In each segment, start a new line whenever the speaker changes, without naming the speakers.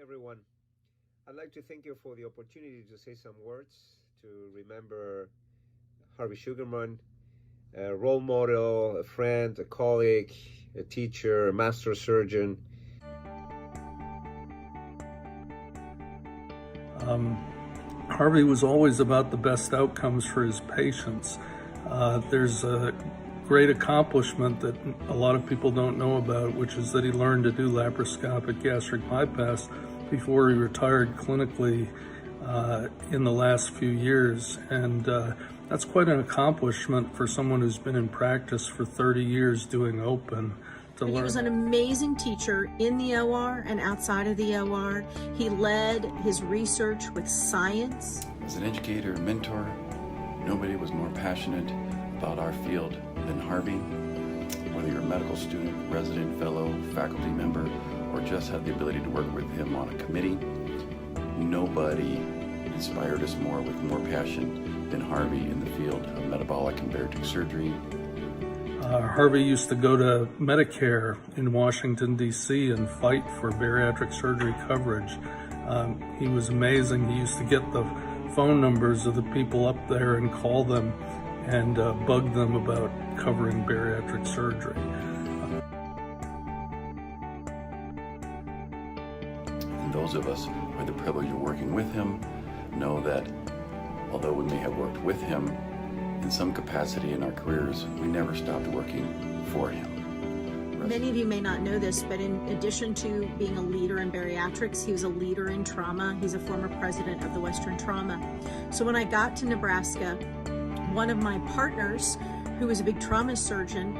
everyone. I'd like to thank you for the opportunity to say some words to remember Harvey Sugarman, a role model, a friend, a colleague, a teacher, a master surgeon.
Harvey was always about the best outcomes for his patients. There's a great accomplishment that a lot of people don't know about, which is that he learned to do laparoscopic gastric bypass before he retired clinically in the last few years. And that's quite an accomplishment for someone who's been in practice for 30 years doing open.
He was an amazing teacher in the OR and outside of the OR. He led his research with science.
As an educator and mentor, nobody was more passionate about our field than Harvey. Whether you're a medical student, resident, fellow, faculty member, or just had the ability to work with him on a committee, nobody inspired us more with more passion than Harvey in the field of metabolic and bariatric surgery.
Harvey used to go to Medicare in Washington, D.C. and fight for bariatric surgery coverage. He was amazing. He used to get the phone numbers of the people up there and call them and bug them about covering bariatric surgery.
And those of us who had the privilege of working with him know that although we may have worked with him in some capacity in our careers, we never stopped working for him.
Many of you may not know this, but in addition to being a leader in bariatrics, he was a leader in trauma. He's a former president of the Western Trauma. So when I got to Nebraska, one of my partners, who was a big trauma surgeon,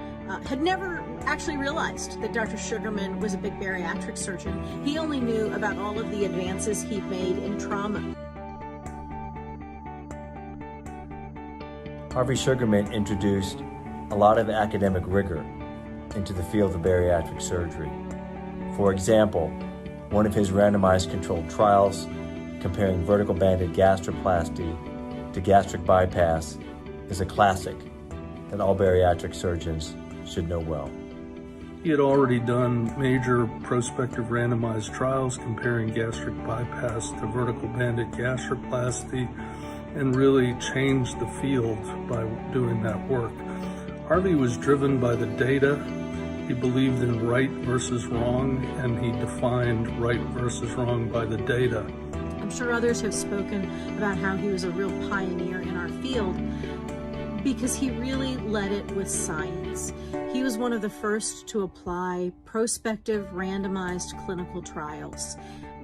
had never actually realized that Dr. Sugarman was a big bariatric surgeon. He only knew about all of the advances he'd made in trauma.
Harvey Sugarman introduced a lot of academic rigor into the field of bariatric surgery. For example, one of his randomized controlled trials comparing vertical banded gastroplasty to gastric bypass is a classic that all bariatric surgeons should know well.
He had already done major prospective randomized trials comparing gastric bypass to vertical banded gastroplasty and really changed the field by doing that work. Harvey was driven by the data. He believed in right versus wrong, and he defined right versus wrong by the data.
I'm sure others have spoken about how he was a real pioneer in our field because he really led it with science. He was one of the first to apply prospective randomized clinical trials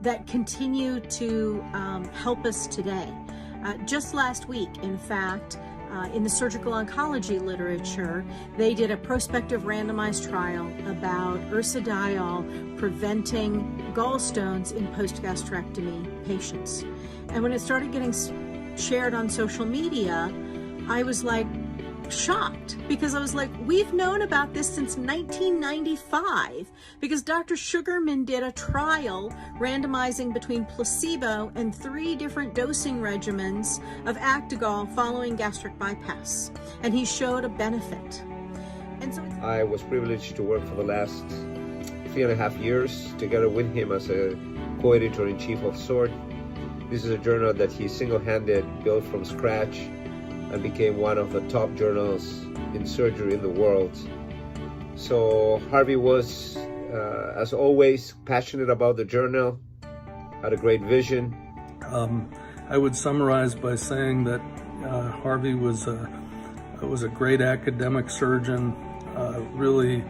that continue to help us today. Just last week, in fact, in the surgical oncology literature, they did a prospective randomized trial about ursodiol preventing gallstones in post-gastrectomy patients. And when it started getting shared on social media, I was like shocked, because I was like, we've known about this since 1995, because Dr. Sugarman did a trial randomizing between placebo and 3 different dosing regimens of Actigol following gastric bypass, and he showed a benefit. And so
I was privileged to work for the last 3.5 years together with him as a co-editor-in-chief of SORT. This is a journal that he single-handed built from scratch and became one of the top journals in surgery in the world. So Harvey was, as always, passionate about the journal, had a great vision.
I would summarize by saying that Harvey was a great academic surgeon, really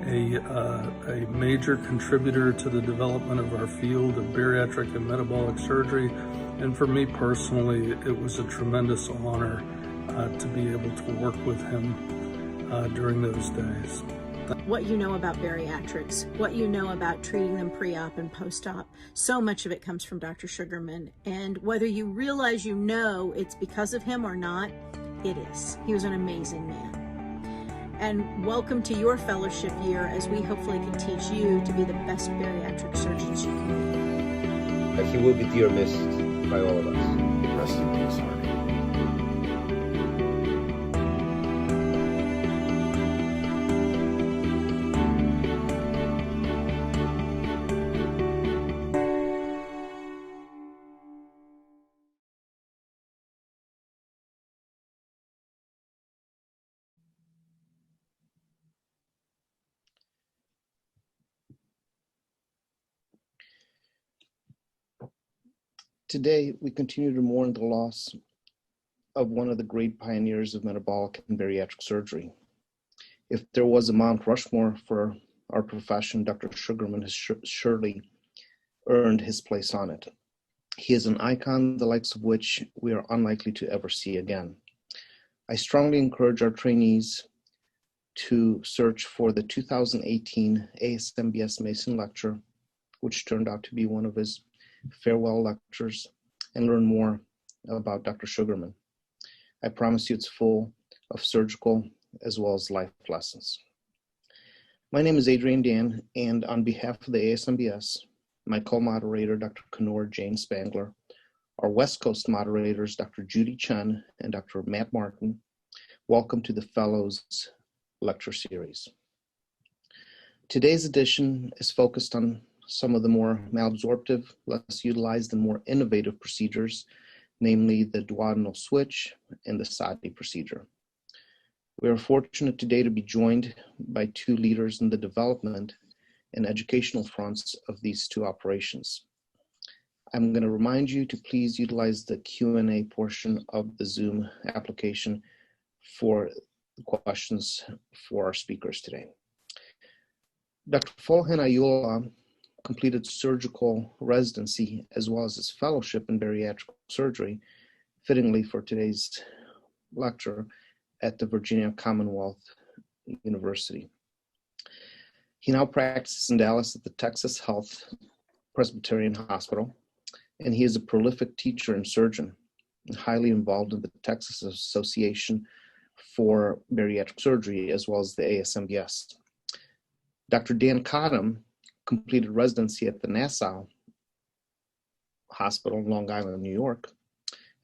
a major contributor to the development of our field of bariatric and metabolic surgery. And for me personally, it was a tremendous honor to be able to work with him during those days.
What you know about bariatrics, what you know about treating them pre-op and post-op, so much of it comes from Dr. Sugarman. And whether you realize you know it's because of him or not, it is. He was an amazing man. And welcome to your fellowship year, as we hopefully can teach you to be the best bariatric surgeons you can be.
He will be dear missed by all of us.
Rest in peace, Harvey.
Today, we continue to mourn the loss of one of the great pioneers of metabolic and bariatric surgery. If there was a Mount Rushmore for our profession, Dr. Sugarman has surely earned his place on it. He is an icon, the likes of which we are unlikely to ever see again. I strongly encourage our trainees to search for the 2018 ASMBS Mason Lecture, which turned out to be one of his farewell lectures, and learn more about Dr. Sugarman. I promise you it's full of surgical as well as life lessons. My name is Adrian, and on behalf of the ASMBS, my co-moderator, Dr. Kunoor, Jain-Spangler, our West Coast moderators, Dr. Judy, Chen, and Dr. Matt Martin, welcome to the Fellows Lecture Series. Today's edition is focused on some of the more malabsorptive, less utilized, and more innovative procedures, namely the duodenal switch and the SADI procedure. We are fortunate today to be joined by two leaders in the development and educational fronts of these two operations. I'm going to remind you to please utilize the Q&A portion of the Zoom application for questions for our speakers today. Dr. Folahan Ayoola completed surgical residency as well as his fellowship in bariatric surgery, fittingly for today's lecture, at the Virginia Commonwealth University. He now practices in Dallas at the Texas Health Presbyterian Hospital, and he is a prolific teacher and surgeon, and highly involved in the Texas Association for Bariatric Surgery, as well as the ASMBS. Dr. Dan Cottam completed residency at the Nassau Hospital in Long Island, New York,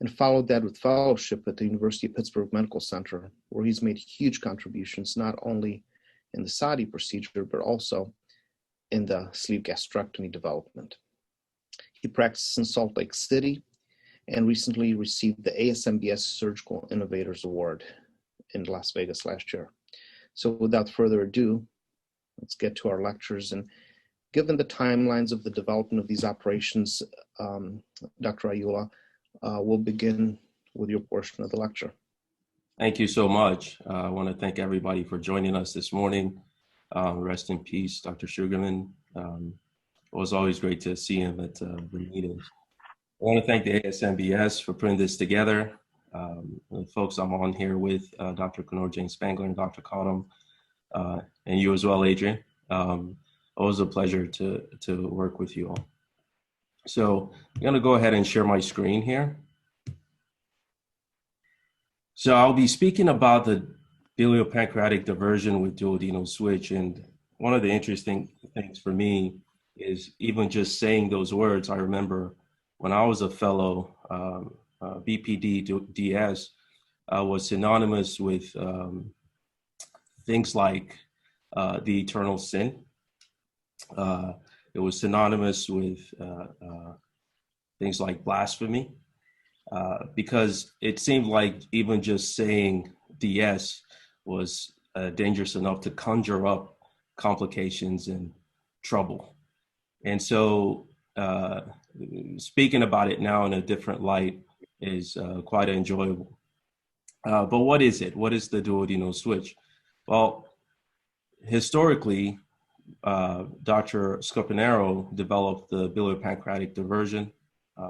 and followed that with fellowship at the University of Pittsburgh Medical Center, where he's made huge contributions, not only in the SADI procedure, but also in the sleeve gastrectomy development. He practices in Salt Lake City and recently received the ASMBS Surgical Innovators Award in Las Vegas last year. So without further ado, let's get to our lectures. And given the timelines of the development of these operations, Dr. Ayoola, we'll begin with your portion of the lecture.
Thank you so much. I want to thank everybody for joining us this morning. Rest in peace, Dr. Sugarman. It was always great to see him at the meetings. I want to thank the ASMBS for putting this together. The folks I'm on here with, Dr. Kunoor, Jain-Spangler, and Dr. Cottam, and you as well, Adrian. Always a pleasure to work with you all. So I'm going to go ahead and share my screen here. So I'll be speaking about the biliopancreatic diversion with duodenal switch. And one of the interesting things for me is even just saying those words. I remember when I was a fellow, BPD DS was synonymous with things like the eternal sin. It was synonymous with things like blasphemy, because it seemed like even just saying DS was dangerous enough to conjure up complications and trouble. And so speaking about it now in a different light is quite enjoyable. But what is it? What is the duodenal switch? Well, historically, Dr. Scopanero developed the biliopancreatic diversion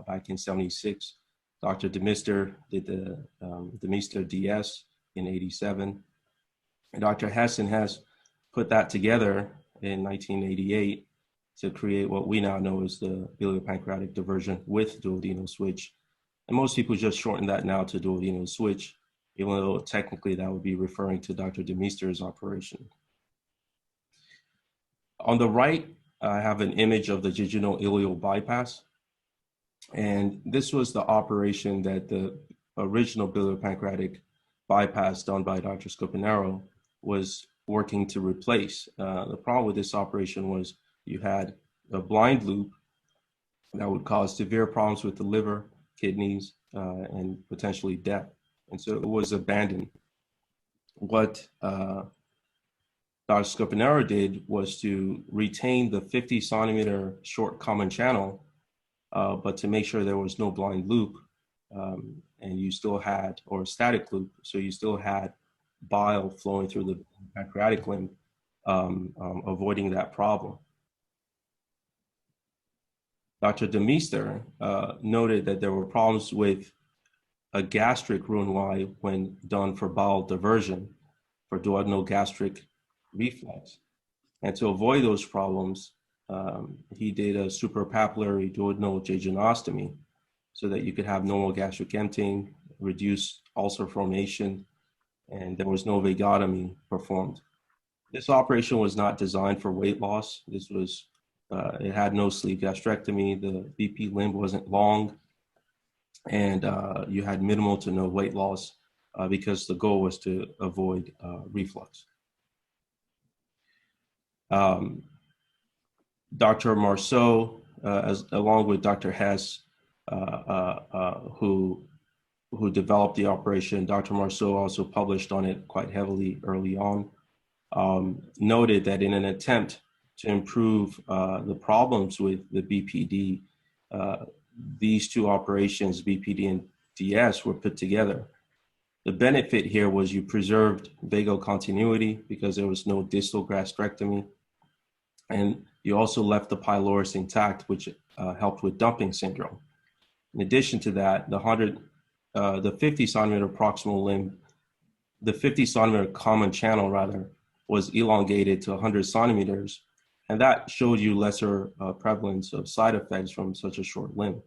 back in '76. Dr. DeMister did the DeMister DS in '87. And Dr. Hessen has put that together in 1988 to create what we now know as the biliopancreatic diversion with duodenal switch. And most people just shorten that now to duodenal switch, even though technically that would be referring to Dr. DeMister's operation. On the right, I have an image of the jejunal ileal bypass. And this was the operation that the original biliopancreatic bypass done by Dr. Scopanero was working to replace. The problem with this operation was you had a blind loop that would cause severe problems with the liver, kidneys, and potentially death. And so it was abandoned. What Dr. Scopanero did was to retain the 50 centimeter short common channel but to make sure there was no blind loop, and you still had, or static loop, so you still had bile flowing through the pancreatic limb, avoiding that problem. Dr. Demeester noted that there were problems with a gastric Roux-en-Y when done for bowel diversion for duodenal gastric reflux. And to avoid those problems, he did a suprapapillary duodenal jejunostomy so that you could have normal gastric emptying, reduce ulcer formation, and there was no vagotomy performed. This operation was not designed for weight loss. This was, it had no sleeve gastrectomy. The BP limb wasn't long, and you had minimal to no weight loss because the goal was to avoid reflux. Dr. Marceau, along with Dr. Hess, who developed the operation, Dr. Marceau also published on it quite heavily early on, noted that in an attempt to improve the problems with the BPD, these two operations, BPD and DS, were put together. The benefit here was you preserved vagal continuity because there was no distal gastrectomy, and you also left the pylorus intact, which helped with dumping syndrome. In addition to that, the 50 centimeter proximal limb, the 50 centimeter common channel rather, was elongated to 100 centimeters, and that showed you lesser prevalence of side effects from such a short limb.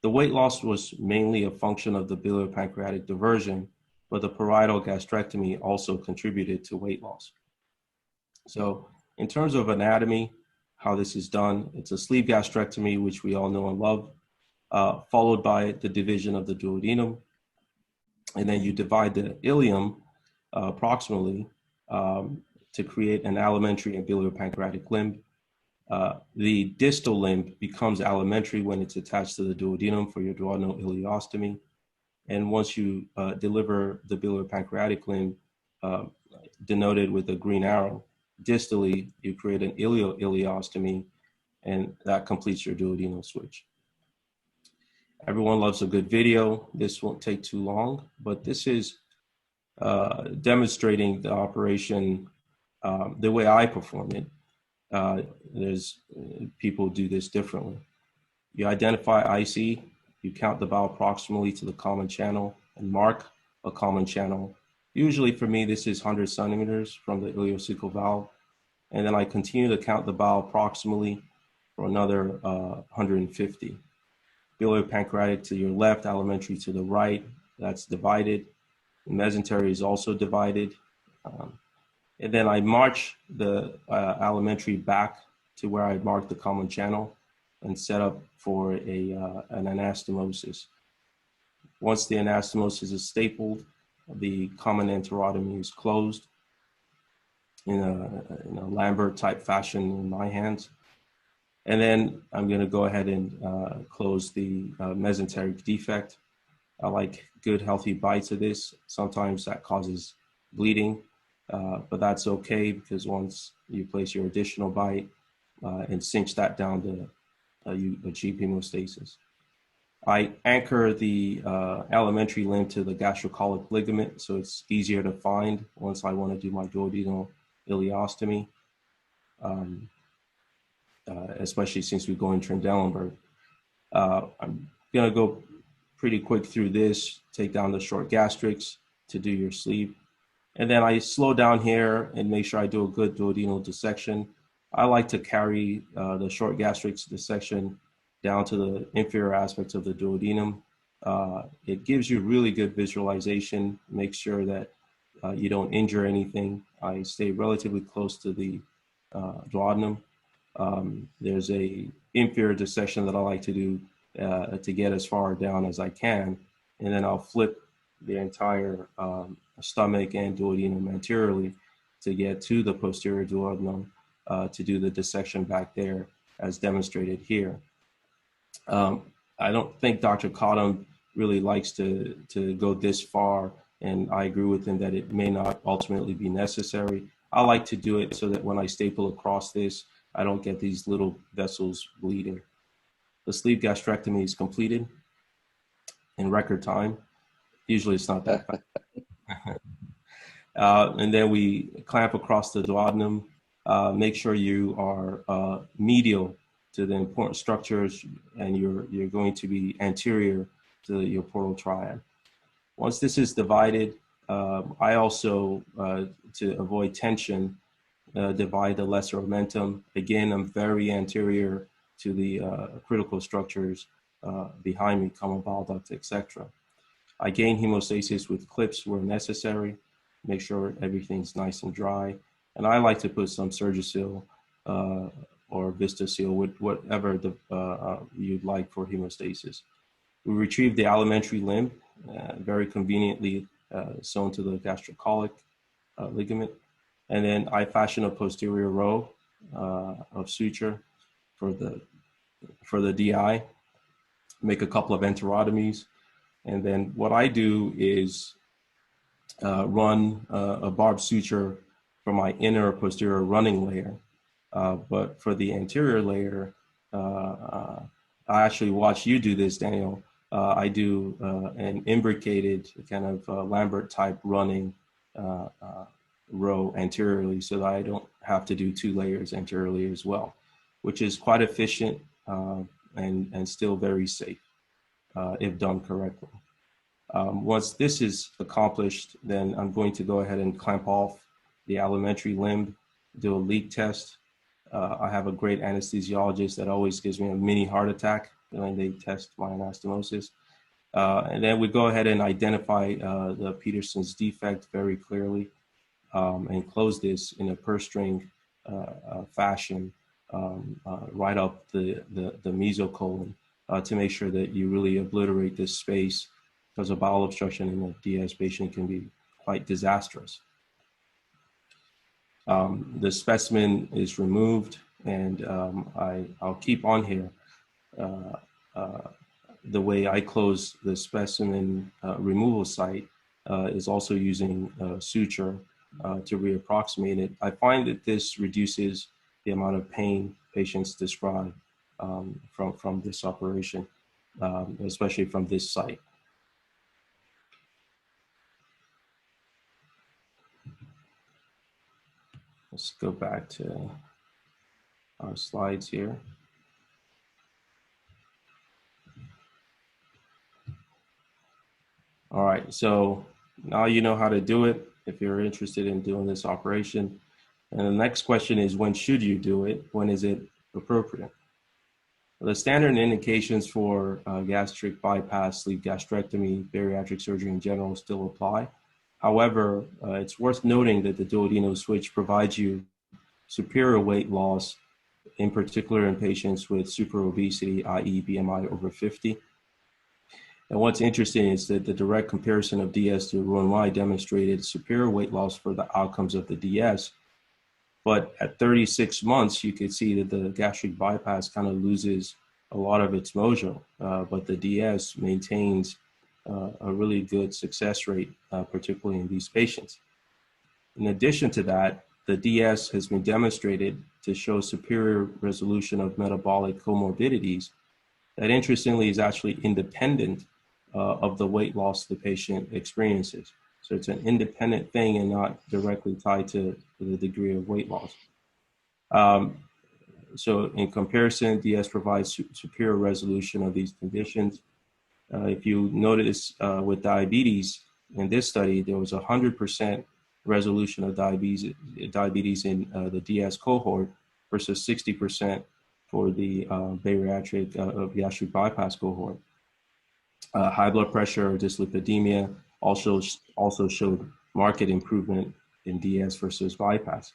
The weight loss was mainly a function of the biliopancreatic diversion, but the parietal gastrectomy also contributed to weight loss. So in terms of anatomy, how this is done, it's a sleeve gastrectomy, which we all know and love, followed by the division of the duodenum. And then you divide the ileum proximally to create an alimentary and biliopancreatic limb. The distal limb becomes alimentary when it's attached to the duodenum for your duodenal ileostomy. And once you deliver the biliopancreatic limb, denoted with a green arrow, distally, you create an ileoileostomy, and that completes your duodenal switch. Everyone loves a good video. This won't take too long, but this is demonstrating the operation the way I perform it. There's people do this differently. You identify IC, you count the bowel proximally to the common channel and mark a common channel. Usually for me, this is 100 centimeters from the ileocecal valve. And then I continue to count the bowel proximally for another 150. Biliopancreatic to your left, alimentary to the right, that's divided. The mesentery is also divided. And then I march the alimentary back to where I marked the common channel and set up for an anastomosis. Once the anastomosis is stapled, the common enterotomy is closed in a Lambert type fashion in my hands. And then I'm gonna go ahead and close the mesenteric defect. I like good healthy bites of this. Sometimes that causes bleeding, but that's okay because once you place your additional bite and cinch that down to achieve hemostasis. I anchor the alimentary limb to the gastrocolic ligament, so it's easier to find once I want to do my duodenal ileostomy, especially since we go in Trendelenburg. I'm gonna go pretty quick through this, take down the short gastrics to do your sleeve. And then I slow down here and make sure I do a good duodenal dissection. I like to carry the short gastrics dissection down to the inferior aspects of the duodenum. It gives you really good visualization, make sure that you don't injure anything. I stay relatively close to the duodenum. There's a inferior dissection that I like to do to get as far down as I can, and then I'll flip the entire stomach and duodenum anteriorly to get to the posterior duodenum to do the dissection back there as demonstrated here. I don't think Dr. Cottam really likes to go this far, and I agree with him that it may not ultimately be necessary. I like to do it so that when I staple across this, I don't get these little vessels bleeding. The sleeve gastrectomy is completed in record time. Usually it's not that fast. And then we clamp across the duodenum. Make sure you are medial to the important structures, and you're going to be anterior to your portal triad. Once this is divided, I also, to avoid tension, divide the lesser omentum. Again, I'm very anterior to the critical structures behind me, common bile duct, etc. I gain hemostasis with clips where necessary, make sure everything's nice and dry. And I like to put some Surgisil or VistaSeal, with whatever you'd like for hemostasis. We retrieve the alimentary limb, very conveniently sewn to the gastrocolic ligament. And then I fashion a posterior row of suture for the DI, make a couple of enterotomies. And then what I do is run a barbed suture for my inner posterior running layer. But for the anterior layer, I actually watch you do this, Daniel. I do an imbricated kind of Lambert type running row anteriorly, so that I don't have to do 2 layers anteriorly as well, which is quite efficient and still very safe if done correctly. Once this is accomplished, then I'm going to go ahead and clamp off the alimentary limb, do a leak test. I have a great anesthesiologist that always gives me a mini heart attack when they test my anastomosis. And then we go ahead and identify the Peterson's defect very clearly and close this in a purse string fashion right up the mesocolon to make sure that you really obliterate this space, because a bowel obstruction in a DS patient can be quite disastrous. The specimen is removed, and I'll keep on here. The way I close the specimen removal site is also using suture to reapproximate it. I find that this reduces the amount of pain patients describe from this operation, especially from this site. Let's go back to our slides here. All right, so now you know how to do it if you're interested in doing this operation. And the next question is, when should you do it? When is it appropriate? The standard indications for gastric bypass, sleeve gastrectomy, bariatric surgery in general still apply. However, it's worth noting that the duodenal switch provides you superior weight loss, in particular in patients with superobesity, i.e. BMI over 50. And what's interesting is that the direct comparison of DS to Roux-en-Y demonstrated superior weight loss for the outcomes of the DS. But at 36 months, you could see that the gastric bypass kind of loses a lot of its mojo, but the DS maintains a really good success rate, particularly in these patients. In addition to that, the DS has been demonstrated to show superior resolution of metabolic comorbidities that, interestingly, is actually independent of the weight loss the patient experiences. So it's an independent thing and not directly tied to the degree of weight loss. So in comparison, DS provides superior resolution of these conditions. If you notice with diabetes, in this study, there was 100% resolution of diabetes in the DS cohort versus 60% for the bariatric gastric bypass cohort. High blood pressure or dyslipidemia also showed marked improvement in DS versus bypass.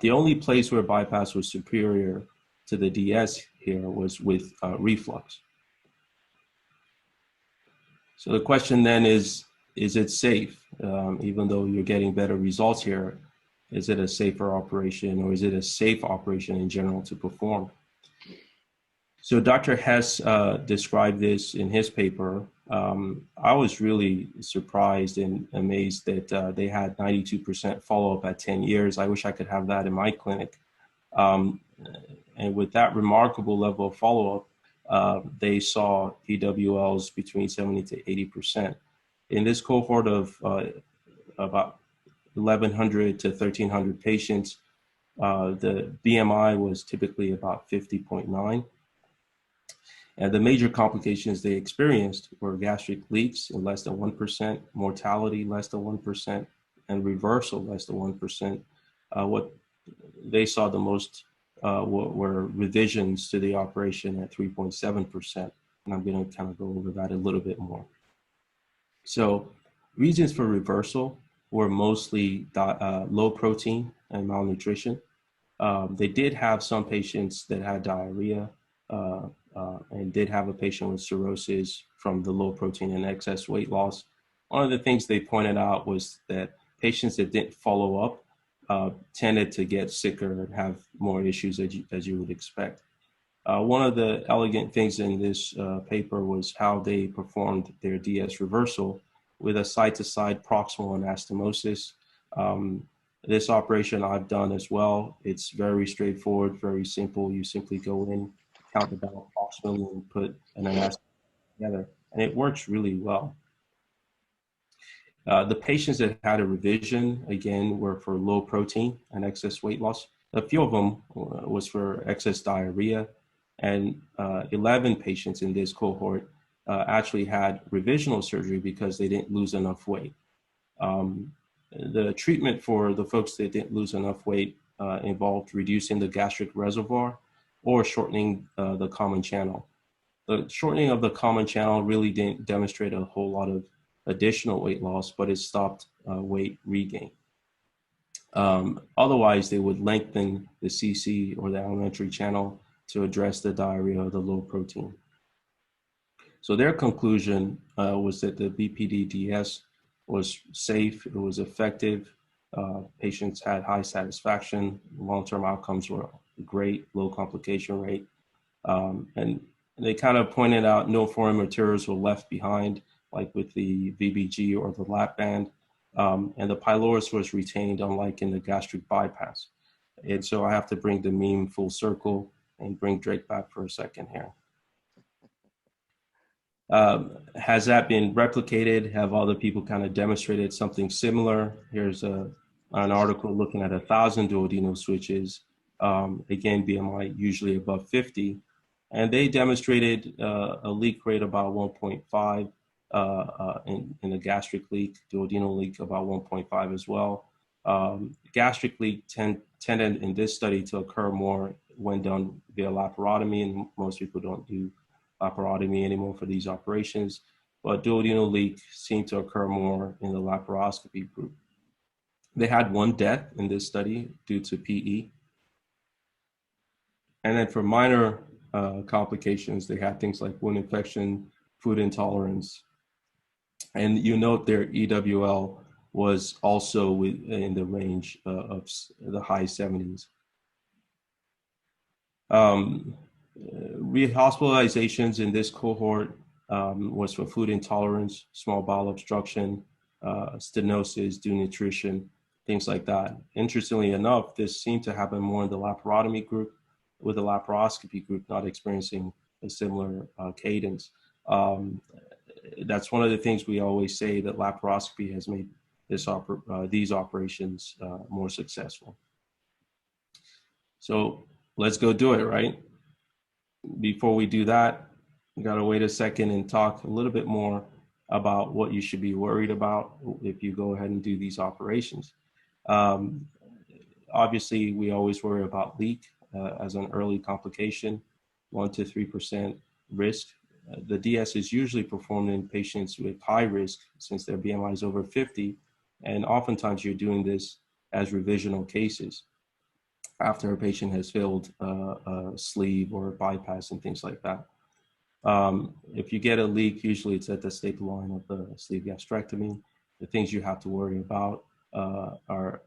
The only place where bypass was superior to the DS here was with reflux. So the question then is it safe? Even though you're getting better results here, is it a safer operation, or is it a safe operation in general to perform? So Dr. Hess described this in his paper. I was really surprised and amazed that they had 92% follow-up at 10 years. I wish I could have that in my clinic. And with that remarkable level of follow-up, they saw EWLs between 70 to 80%. In this cohort of about 1,100 to 1,300 patients, the BMI was typically about 50.9. And the major complications they experienced were gastric leaks in less than 1%, mortality less than 1%, and reversal less than 1%. What they saw the most were revisions to the operation at 3.7%. And I'm going to kind of go over that a little bit more. So reasons for reversal were mostly low protein and malnutrition. They did have some patients that had diarrhea and did have a patient with cirrhosis from the low protein and excess weight loss. One of the things they pointed out was that patients that didn't follow up tended to get sicker and have more issues as you would expect. One of the elegant things in this paper was how they performed their DS reversal with a side-to-side proximal anastomosis. This operation I've done as well. It's very straightforward, very simple. You simply go in, count the bowel proximally, and put an anastomosis together, and it works really well. The patients that had a revision, again, were for low protein and excess weight loss. A few of them was for excess diarrhea, and 11 patients in this cohort actually had revisional surgery because they didn't lose enough weight. The treatment for the folks that didn't lose enough weight involved reducing the gastric reservoir or shortening the common channel. The shortening of the common channel really didn't demonstrate a whole lot of additional weight loss, but it stopped weight regain. Otherwise, they would lengthen the CC or the alimentary channel to address the diarrhea or the low protein. So their conclusion was that the BPD-DS was safe, it was effective, patients had high satisfaction, long-term outcomes were great, low complication rate, and they kind of pointed out no foreign materials were left behind, like with the VBG or the lap band, and the pylorus was retained, unlike in the gastric bypass. And so I have to bring the meme full circle and bring Drake back for a second here. Has that been replicated? Have other people kind of demonstrated something similar? Here's an article looking at 1,000 duodenal switches, again, BMI usually above 50, and they demonstrated a leak rate about 1.5 in the gastric leak, duodenal leak about 1.5 as well. Gastric leak tended in this study to occur more when done via laparotomy, and most people don't do laparotomy anymore for these operations, but duodenal leak seemed to occur more in the laparoscopy group. They had one death in this study due to PE. And then for minor complications, they had things like wound infection, food intolerance, and you note their EWL was also in the range of the high 70s. Rehospitalizations in this cohort was for food intolerance, small bowel obstruction, stenosis, denutrition, things like that. Interestingly enough, this seemed to happen more in the laparotomy group, with the laparoscopy group not experiencing a similar cadence. That's one of the things we always say, that laparoscopy has made these operations more successful. So let's go do it, right? Before we do that, we gotta wait a second and talk a little bit more about what you should be worried about if you go ahead and do these operations. Obviously, we always worry about leak as an early complication, 1 to 3% risk. The DS is usually performed in patients with high risk since their BMI is over 50, and oftentimes you're doing this as revisional cases after a patient has failed a sleeve or a bypass and things like that. If you get a leak, usually it's at the staple line of the sleeve gastrectomy. The things you have to worry about are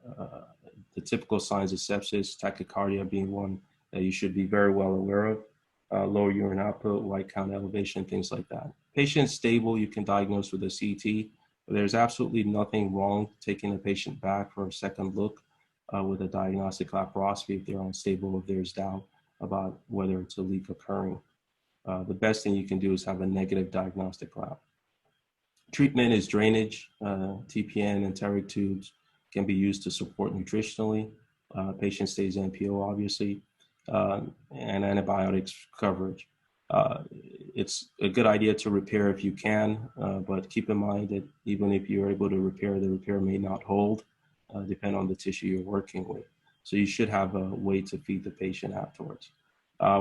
the typical signs of sepsis, tachycardia being one that you should be very well aware of, lower urine output, white count elevation, things like that. Patient stable, you can diagnose with a CT, but there's absolutely nothing wrong taking a patient back for a second look with a diagnostic laparoscopy if they're unstable, if there's doubt about whether it's a leak occurring. the best thing you can do is have a negative diagnostic lab. Treatment is drainage. TPN and enteric tubes can be used to support nutritionally. Patient stays NPO, obviously, and antibiotics coverage. It's a good idea to repair if you can, but keep in mind that even if you're able to repair, the repair may not hold, depending on the tissue you're working with. So you should have a way to feed the patient afterwards.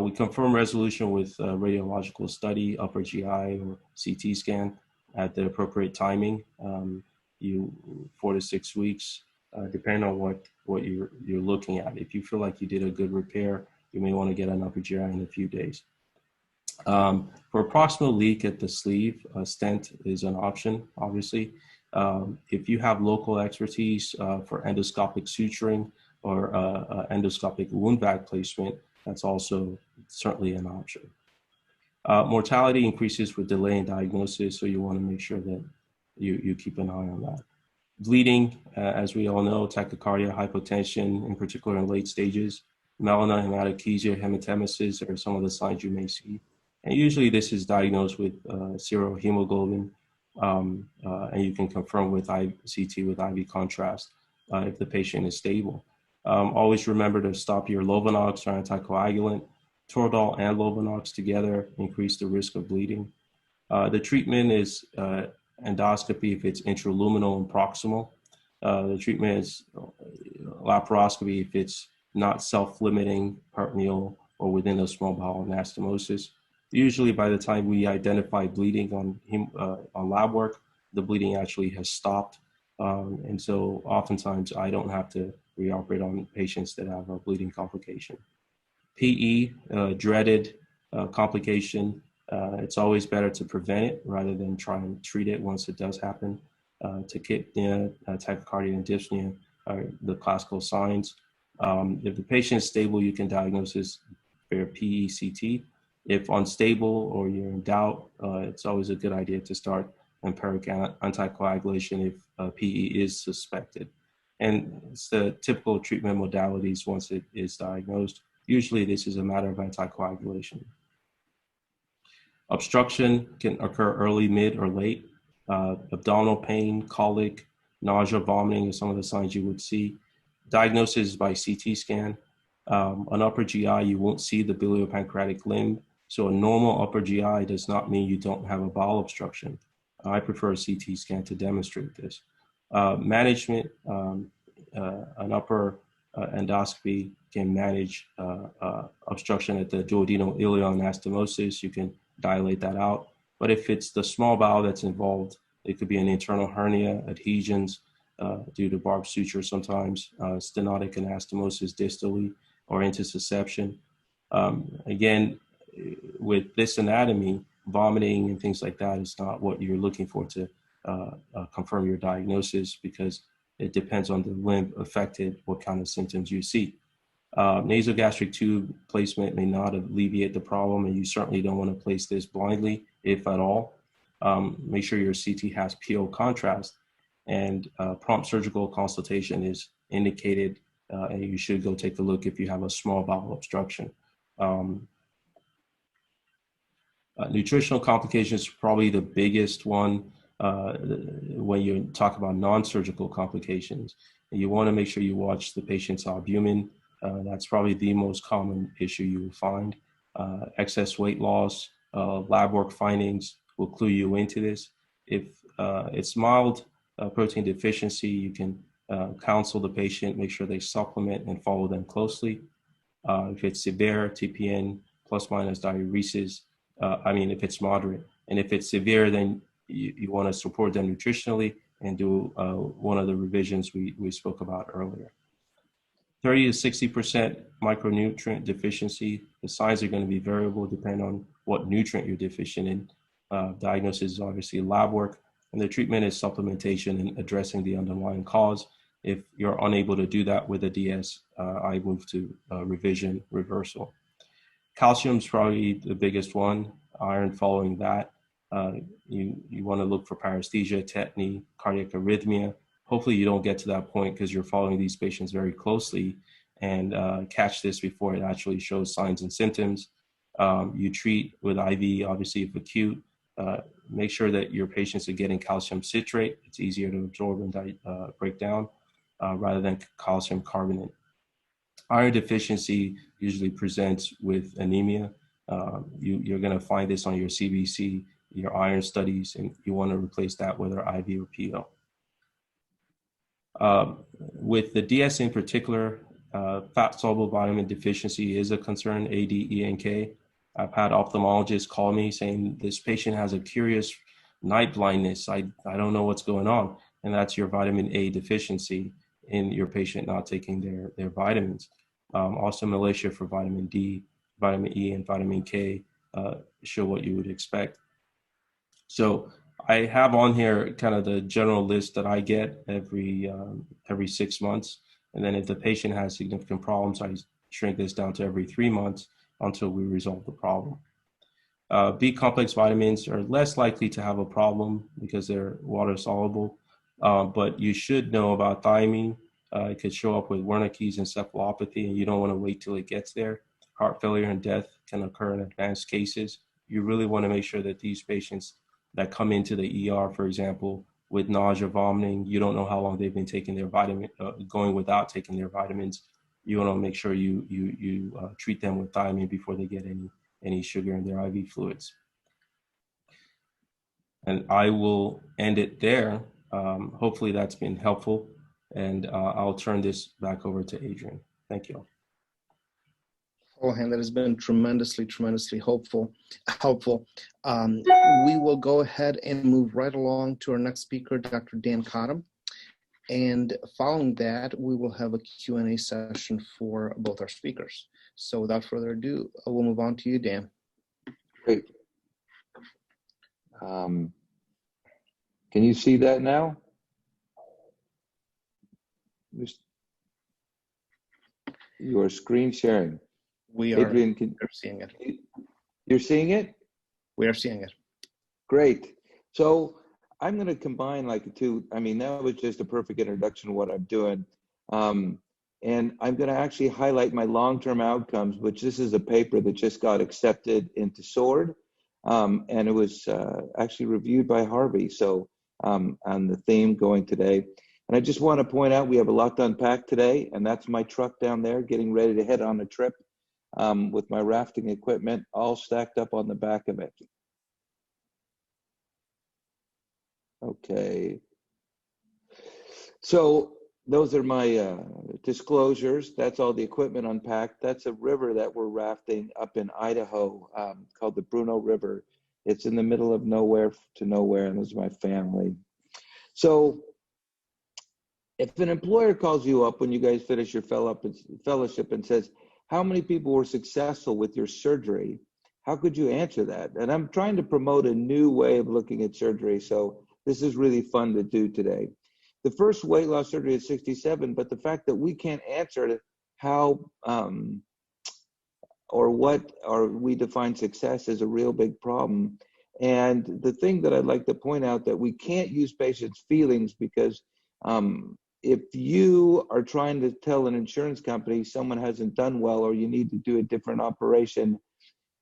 We confirm resolution with radiological study, upper GI or CT scan at the appropriate timing, 4 to 6 weeks, depending on what you're looking at. If you feel like you did a good repair, you may want to get an upper GI in a few days. For proximal leak at the sleeve, a stent is an option, obviously. If you have local expertise for endoscopic suturing or endoscopic wound vac placement, that's also certainly an option. Mortality increases with delay in diagnosis, so you want to make sure that you keep an eye on that. Bleeding, as we all know, tachycardia, hypotension, in particular in late stages, melena, hematochezia, hematemesis are some of the signs you may see. And usually this is diagnosed with serohemoglobin, and you can confirm with CT with IV contrast if the patient is stable. Always remember to stop your Lovenox or anticoagulant. Toradol and Lovenox together increase the risk of bleeding. The treatment is endoscopy if it's intraluminal and proximal. The treatment is laparoscopy if it's not self-limiting, peritoneal, or within a small bowel anastomosis. Usually by the time we identify bleeding on lab work, the bleeding actually has stopped. And so oftentimes I don't have to reoperate on patients that have a bleeding complication. PE, dreaded complication. It's always better to prevent it rather than try and treat it once it does happen. Tachypnea, tachycardia, and dyspnea are the classical signs. If the patient is stable, you can diagnose this via PE-CT. If unstable or you're in doubt, it's always a good idea to start empiric anticoagulation if PE is suspected. And it's the typical treatment modalities once it is diagnosed. Usually this is a matter of anticoagulation. Obstruction can occur early, mid, or late. Abdominal pain, colic, nausea, vomiting are some of the signs you would see. Diagnosis by CT scan. On upper GI, you won't see the biliopancreatic limb. So a normal upper GI does not mean you don't have a bowel obstruction. I prefer a CT scan to demonstrate this. Management, an upper endoscopy can manage obstruction at the duodenal ileal anastomosis. You can dilate that out. But if it's the small bowel that's involved, it could be an internal hernia, adhesions due to barbed suture sometimes, stenotic anastomosis distally or intussusception. Again, with this anatomy, vomiting and things like that is not what you're looking for to confirm your diagnosis, because it depends on the limb affected, what kind of symptoms you see. Nasogastric tube placement may not alleviate the problem, and you certainly don't want to place this blindly, if at all. Make sure your CT has PO contrast, and prompt surgical consultation is indicated, and you should go take a look if you have a small bowel obstruction. Nutritional complications is probably the biggest one when you talk about non-surgical complications. And you want to make sure you watch the patient's albumin. That's probably the most common issue you will find. Excess weight loss, lab work findings will clue you into this. If it's mild protein deficiency, you can counsel the patient, make sure they supplement and follow them closely. If it's severe, TPN plus minus diuresis, if it's moderate. And if it's severe, then you want to support them nutritionally and do one of the revisions we spoke about earlier. 30 to 60% micronutrient deficiency. The signs are going to be variable depending on what nutrient you're deficient in. Diagnosis is obviously lab work, and the treatment is supplementation and addressing the underlying cause. If you're unable to do that with a DS, I move to revision reversal. Calcium is probably the biggest one. Iron following that. You want to look for paresthesia, tetany, cardiac arrhythmia. Hopefully you don't get to that point because you're following these patients very closely and catch this before it actually shows signs and symptoms. You treat with IV, obviously, if acute. Make sure that your patients are getting calcium citrate. It's easier to absorb and break down rather than calcium carbonate. Iron deficiency usually presents with anemia. You're going to find this on your CBC, your iron studies, and you want to replace that with our IV or PO. With the DS in particular, fat-soluble vitamin deficiency is a concern, A, D, E, and K. I've had ophthalmologists call me saying, this patient has a curious night blindness. I don't know what's going on. And that's your vitamin A deficiency in your patient not taking their vitamins. Also militia for vitamin D, vitamin E, and vitamin K show what you would expect. So I have on here kind of the general list that I get every 6 months. And then if the patient has significant problems, I shrink this down to every 3 months until we resolve the problem. B complex vitamins are less likely to have a problem because they're water soluble, but you should know about thiamine. It could show up with Wernicke's encephalopathy, and you don't want to wait till it gets there. Heart failure and death can occur in advanced cases. You really want to make sure that these patients that come into the ER, for example, with nausea, vomiting, you don't know how long they've been taking their vitamin, going without taking their vitamins. You want to make sure you treat them with thiamine before they get any sugar in their IV fluids. And I will end it there. Hopefully that's been helpful. And I'll turn this back over to Adrian. Thank you.
Folahan, that has been tremendously helpful. We will go ahead and move right along to our next speaker, Dr. Dan Cottam. And following that, we will have a Q&A session for both our speakers. So without further ado, we'll move on to you, Dan.
Great. Can you see that now? Your screen sharing.
We are
Adrian,
seeing it.
You're seeing it?
We are seeing it.
Great. So I'm going to combine like two. I mean, that was just a perfect introduction to what I'm doing. And I'm going to actually highlight my long-term outcomes, which this is a paper that just got accepted into SWORD. And it was actually reviewed by Harvey. So on the theme going today. And I just want to point out we have a lot to unpack today, and that's my truck down there getting ready to head on a trip with my rafting equipment all stacked up on the back of it. Okay. So those are my disclosures. That's all the equipment unpacked. That's a river that we're rafting up in Idaho called the Bruno River. It's in the middle of nowhere to nowhere, and this is my family. So if an employer calls you up when you guys finish your fellowship and says, how many people were successful with your surgery? How could you answer that? And I'm trying to promote a new way of looking at surgery. So this is really fun to do today. The first weight loss surgery is 67, but the fact that we can't answer how or what we define success is a real big problem. And the thing that I'd like to point out that we can't use patients' feelings because if you are trying to tell an insurance company someone hasn't done well or you need to do a different operation,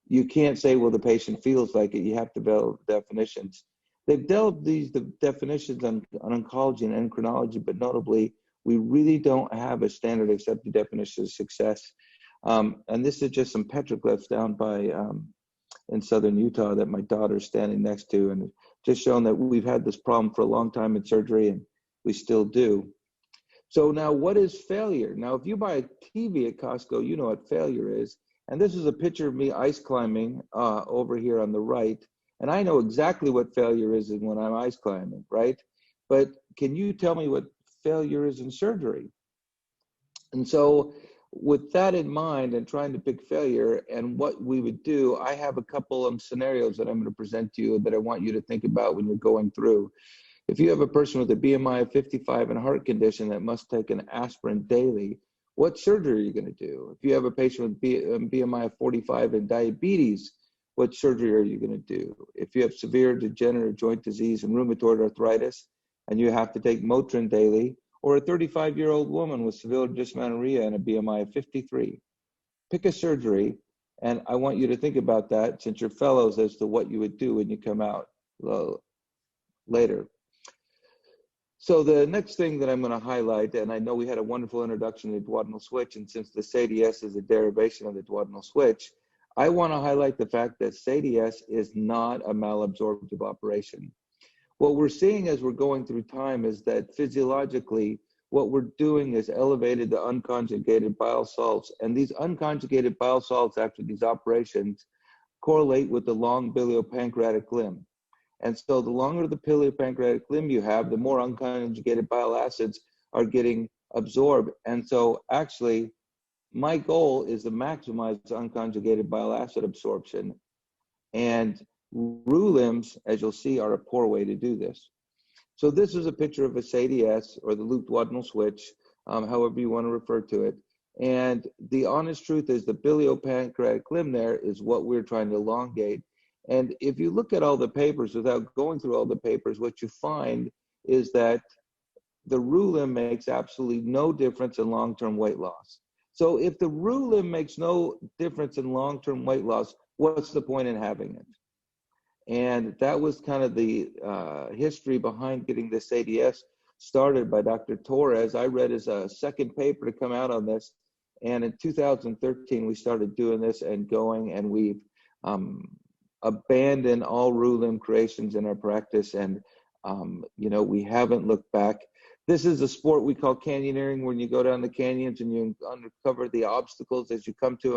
you can't say, well, the patient feels like it. You have to develop definitions. They've developed these definitions on oncology and endocrinology, but notably, we really don't have a standard accepted definition of success. And this is just some petroglyphs down by in southern Utah that my daughter's standing next to, and just showing that we've had this problem for a long time in surgery, and we still do. So now, what is failure? Now, if you buy a TV at Costco, you know what failure is. And this is a picture of me ice climbing over here on the right. And I know exactly what failure is when I'm ice climbing, right? But can you tell me what failure is in surgery? And so with that in mind and trying to pick failure and what we would do, I have a couple of scenarios that I'm going to present to you that I want you to think about when you're going through. If you have a person with a BMI of 55 and a heart condition that must take an aspirin daily, what surgery are you going to do? If you have a patient with BMI of 45 and diabetes, what surgery are you going to do? If you have severe degenerative joint disease and rheumatoid arthritis, and you have to take Motrin daily, or a 35-year-old woman with severe dysmenorrhea and a BMI of 53, pick a surgery And I want you to think about that since you're fellows as to what you would do when you come out later. So the next thing that I'm going to highlight, and I know we had a wonderful introduction to the duodenal switch, and since the SADI-S is a derivation of the duodenal switch, I want to highlight the fact that SADI-S is not a malabsorptive operation. What we're seeing as we're going through time is that physiologically, what we're doing is elevated the unconjugated bile salts, and these unconjugated bile salts after these operations correlate with the long biliopancreatic limb. And so the longer the biliopancreatic limb you have, the more unconjugated bile acids are getting absorbed. And so actually, my goal is to maximize unconjugated bile acid absorption. And RULIMs, as you'll see, are a poor way to do this. So this is a picture of a SADI-S, or the loop duodenal switch, however you want to refer to it. And the honest truth is the biliopancreatic limb there is what we're trying to elongate. And if you look at all the papers, without going through all the papers, what you find is that the RULIM makes absolutely no difference in long-term weight loss. So if the RULIM makes no difference in long-term weight loss, what's the point in having it? And that was kind of the history behind getting this SADI-S started by Dr. Torres. I read his second paper to come out on this. And in 2013, we started doing this and going, and we've abandoned all RULIM creations in our practice. And, you know, we haven't looked back. This is a sport we call canyoneering, when you go down the canyons and you uncover the obstacles as you come to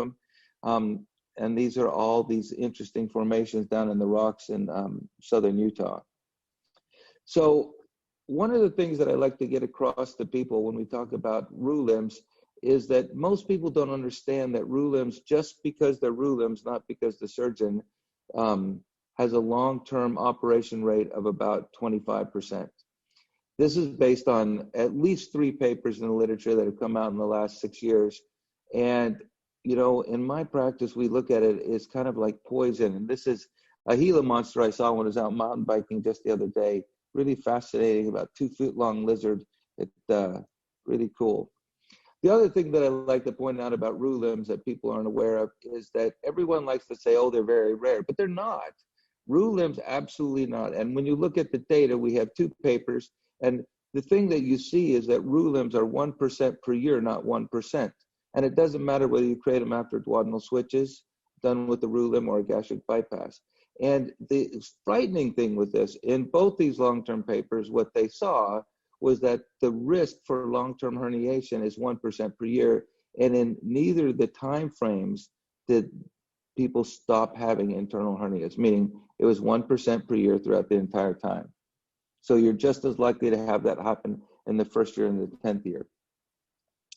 them. And these are all these interesting formations down in the rocks in southern Utah. So one of the things that I like to get across to people when we talk about RULIMs is that most people don't understand that RULIMs, just because they're RULIMs, not because the surgeon has a long-term operation rate of about 25%. This is based on at least 3 papers in the literature that have come out in the last 6 years. And you know, in my practice, we look at it as kind of like poison. And this is a Gila monster I saw when I was out mountain biking just the other day. Really fascinating, about 2-foot long lizard. It's really cool. The other thing that I like to point out about RULIMs that people aren't aware of is that everyone likes to say, oh, they're very rare, but they're not. RULIMs, absolutely not. And when you look at the data, we have 2 papers. And the thing that you see is that RULIMs are 1% per year, not 1%. And it doesn't matter whether you create them after duodenal switches, done with the RULIM or a gastric bypass. And the frightening thing with this, in both these long-term papers, what they saw was that the risk for long-term herniation is 1% per year. And in neither the time frames did people stop having internal hernias, meaning it was 1% per year throughout the entire time. So you're just as likely to have that happen in the first year and the 10th year.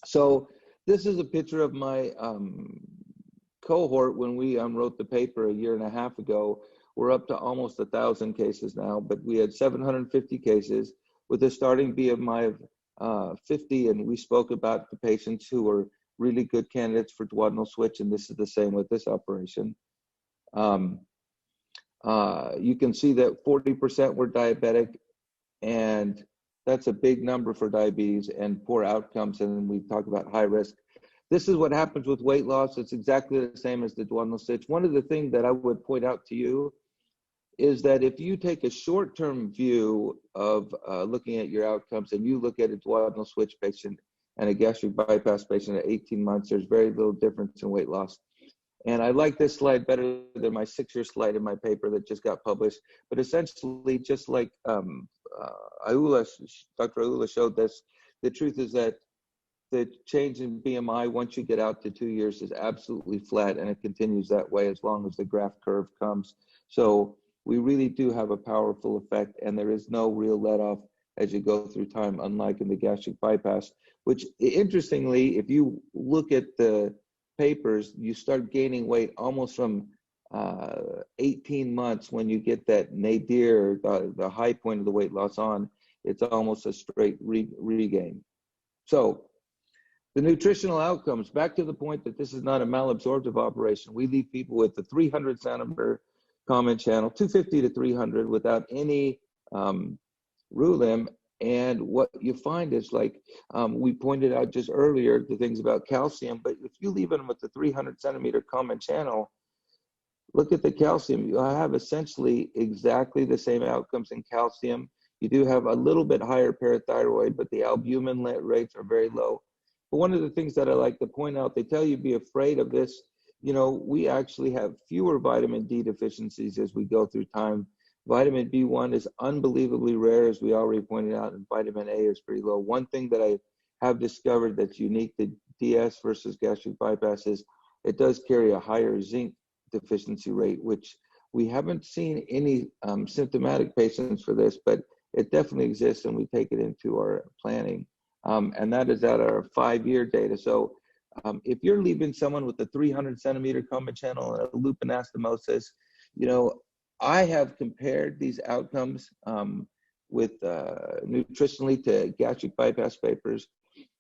So this is a picture of my cohort when we wrote the paper a year and a half ago. We're up to almost 1,000 cases now, but we had 750 cases with a starting BMI of 50, and we spoke about the patients who were really good candidates for duodenal switch, and this is the same with this operation. You can see that 40% were diabetic, and that's a big number for diabetes and poor outcomes, and we talk about high risk. This is what happens with weight loss. It's exactly the same as the duodenal switch. One of the things that I would point out to you is that if you take a short-term view of looking at your outcomes and you look at a duodenal switch patient and a gastric bypass patient at 18 months, there's very little difference in weight loss. And I like this slide better than my 6-year slide in my paper that just got published. But essentially, just like Ayoola, Dr. Ayoola showed this, the truth is that the change in BMI once you get out to 2 years is absolutely flat, and it continues that way as long as the graph curve comes. So we really do have a powerful effect, and there is no real let-off as you go through time, unlike in the gastric bypass, which interestingly, if you look at the papers, you start gaining weight almost from 18 months when you get that nadir, the high point of the weight loss on. It's almost a straight regain. So the nutritional outcomes, back to the point that this is not a malabsorptive operation. We leave people with the 300 centimeter common channel, 250 to 300 without any RULIM. And what you find is, like we pointed out just earlier, the things about calcium, but if you leave them with the 300 centimeter common channel, look at the calcium. You have essentially exactly the same outcomes in calcium. You do have a little bit higher parathyroid, but the albumin rates are very low. But one of the things that I like to point out, they tell you be afraid of this. You know, we actually have fewer vitamin D deficiencies as we go through time. Vitamin B1 is unbelievably rare, as we already pointed out, and vitamin A is pretty low. One thing that I have discovered that's unique to DS versus gastric bypass is it does carry a higher zinc deficiency rate, which we haven't seen any symptomatic patients for this, but it definitely exists, and we take it into our planning. And that is at our 5-year data. So if you're leaving someone with a 300 centimeter common channel and a loop anastomosis, you know, I have compared these outcomes with nutritionally to gastric bypass papers.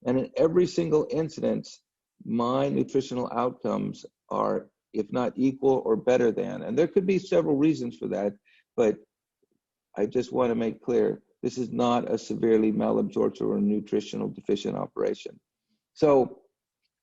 And in every single incidence, my nutritional outcomes are, if not equal or better than. And there could be several reasons for that, but I just want to make clear, this is not a severely malabsorption or nutritional deficient operation. So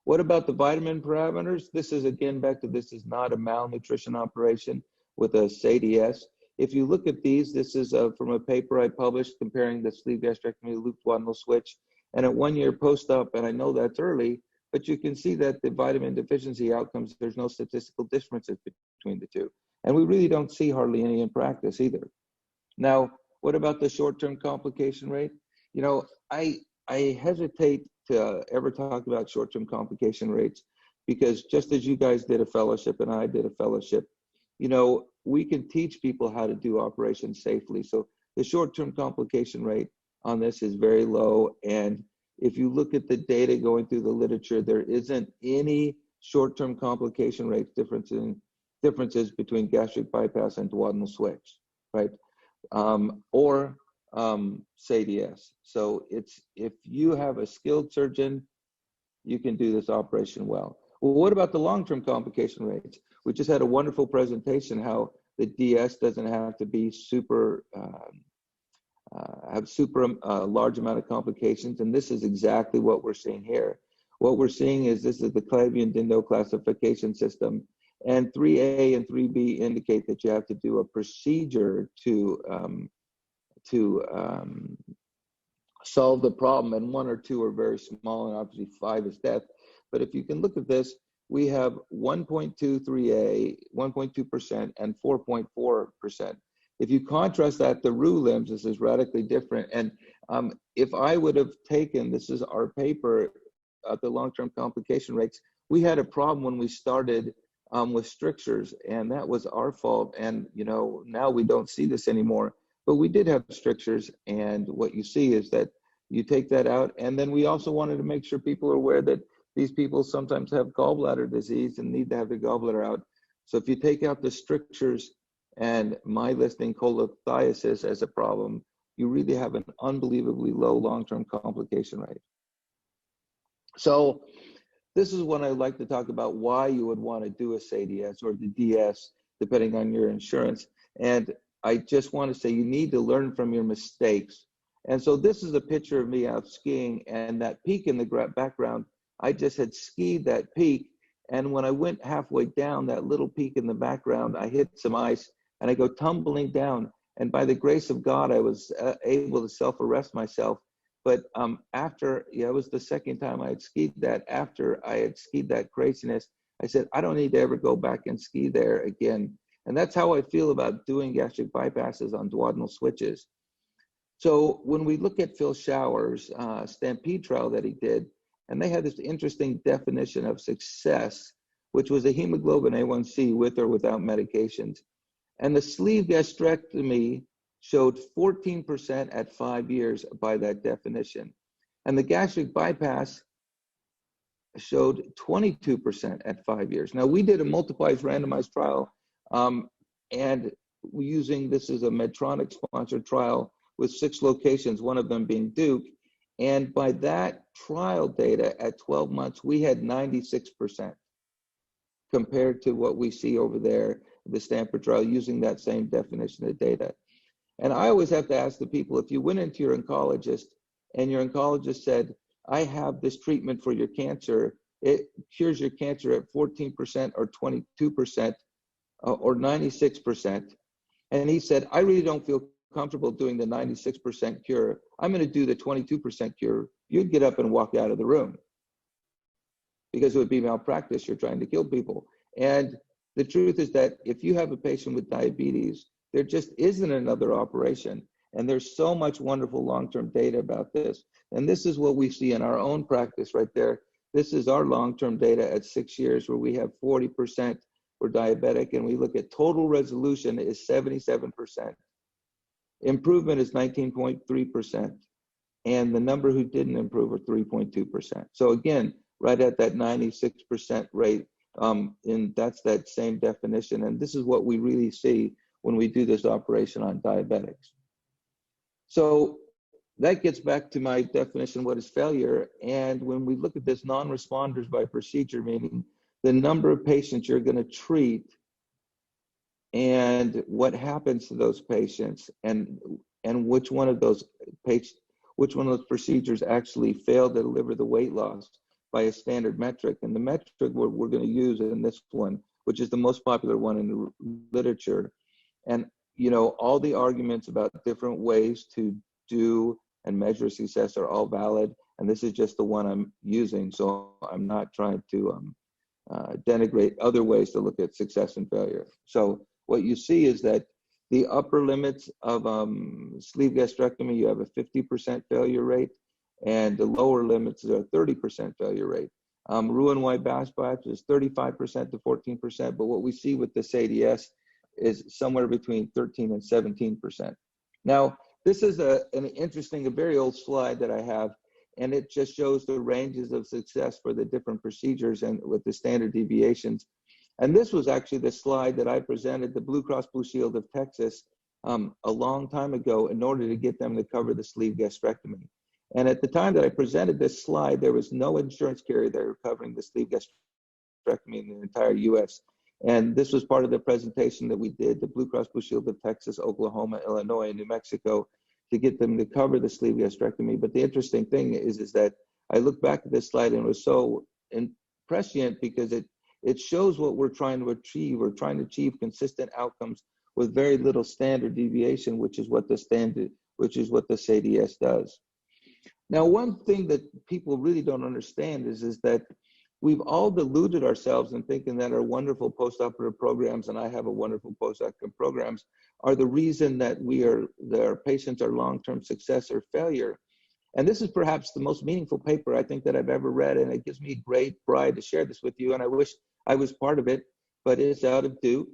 what about the vitamin parameters? This is, again, back to this is not a malnutrition operation with a SADI-S. If you look at these, this is from a paper I published comparing the sleeve gastrectomy loop duodenal switch. And at 1 year post-op, and I know that's early, but you can see that the vitamin deficiency outcomes, there's no statistical differences between the two. And we really don't see hardly any in practice either. Now, what about the short-term complication rate? You know, I hesitate to ever talk about short-term complication rates because just as you guys did a fellowship and I did a fellowship, you know, we can teach people how to do operations safely. So the short-term complication rate on this is very low. And if you look at the data going through the literature, there isn't any short-term complication rate differences between gastric bypass and duodenal switch, right? Or SADI-S. So it's, if you have a skilled surgeon, you can do this operation well. Well, what about the long-term complication rates? We just had a wonderful presentation how the DS doesn't have to be super, large amount of complications, and this is exactly what we're seeing here. What we're seeing is this is the Clavian-Dindo classification system, and 3A and 3B indicate that you have to do a procedure to solve the problem, and 1 or 2 are very small, and obviously 5 is death. But if you can look at this, we have 1.23A, 1.2%, and 4.4%. If you contrast that to Roux limbs, this is radically different. And if I would have taken, this is our paper, the long-term complication rates, we had a problem when we started with strictures, and that was our fault. And you know, now we don't see this anymore, but we did have strictures. And what you see is that you take that out. And then we also wanted to make sure people are aware that these people sometimes have gallbladder disease and need to have the gallbladder out. So if you take out the strictures and my listing cholelithiasis as a problem, you really have an unbelievably low long-term complication rate. So this is when I like to talk about why you would want to do a SADI-S or the DS, depending on your insurance. And I just want to say you need to learn from your mistakes. And so this is a picture of me out skiing, and that peak in the background, I just had skied that peak. And when I went halfway down that little peak in the background, I hit some ice and I go tumbling down. And by the grace of God, I was able to self-arrest myself. But after, it was the second time I had skied that. After I had skied that craziness, I said, I don't need to ever go back and ski there again. And that's how I feel about doing gastric bypasses on duodenal switches. So when we look at Phil Shower's Stampede trial that he did, and they had this interesting definition of success, which was a hemoglobin A1C with or without medications. And the sleeve gastrectomy showed 14% at 5 years by that definition. And the gastric bypass showed 22% at 5 years. Now, we did a multiplied randomized trial, and using, this is a Medtronic sponsored trial with 6 locations, one of them being Duke. And by that trial data at 12 months, we had 96% compared to what we see over there, the Stanford trial, using that same definition of data. And I always have to ask the people, if you went into your oncologist and your oncologist said, I have this treatment for your cancer, it cures your cancer at 14% or 22% or 96%. And he said, I really don't feel comfortable doing the 96% cure. I'm going to do the 22% cure. You'd get up and walk out of the room because it would be malpractice. You're trying to kill people. And the truth is that if you have a patient with diabetes, there just isn't another operation. And there's so much wonderful long-term data about this. And this is what we see in our own practice right there. This is our long-term data at 6 years where we have 40% were diabetic, and we look at total resolution is 77%. Improvement is 19.3%. And the number who didn't improve are 3.2%. So again, right at that 96% rate, and that's that same definition. And this is what we really see when we do this operation on diabetics. So that gets back to my definition, what is failure? And when we look at this non-responders by procedure, meaning the number of patients you're going to treat and what happens to those patients and which one of those procedures actually fail to deliver the weight loss by a standard metric. And the metric we're going to use in this one, which is the most popular one in the literature. And, you know, all the arguments about different ways to do and measure success are all valid. And this is just the one I'm using. So I'm not trying to denigrate other ways to look at success and failure. So what you see is that the upper limits of sleeve gastrectomy, you have a 50% failure rate, and the lower limits are a 30% failure rate. Roux-en-Y biopsy is 35% to 14%, but what we see with the SADI-S is somewhere between 13 and 17%. Now, this is an interesting, a very old slide that I have, and it just shows the ranges of success for the different procedures and with the standard deviations. And this was actually the slide that I presented the Blue Cross Blue Shield of Texas a long time ago in order to get them to cover the sleeve gastrectomy. And at the time that I presented this slide, there was no insurance carrier that were covering the sleeve gastrectomy in the entire US. And this was part of the presentation that we did, the Blue Cross Blue Shield of Texas, Oklahoma, Illinois, and New Mexico, to get them to cover the sleeve gastrectomy. But the interesting thing is that I look back at this slide and it was so prescient because it shows what we're trying to achieve. We're trying to achieve consistent outcomes with very little standard deviation, which is what the SADI-S does. Now, one thing that people really don't understand is that we've all deluded ourselves in thinking that our wonderful postoperative programs, and I have a wonderful postoperative programs, are the reason that our patients are long-term success or failure. And this is perhaps the most meaningful paper I think that I've ever read, and it gives me great pride to share this with you, and I wish I was part of it, but it's out of Duke.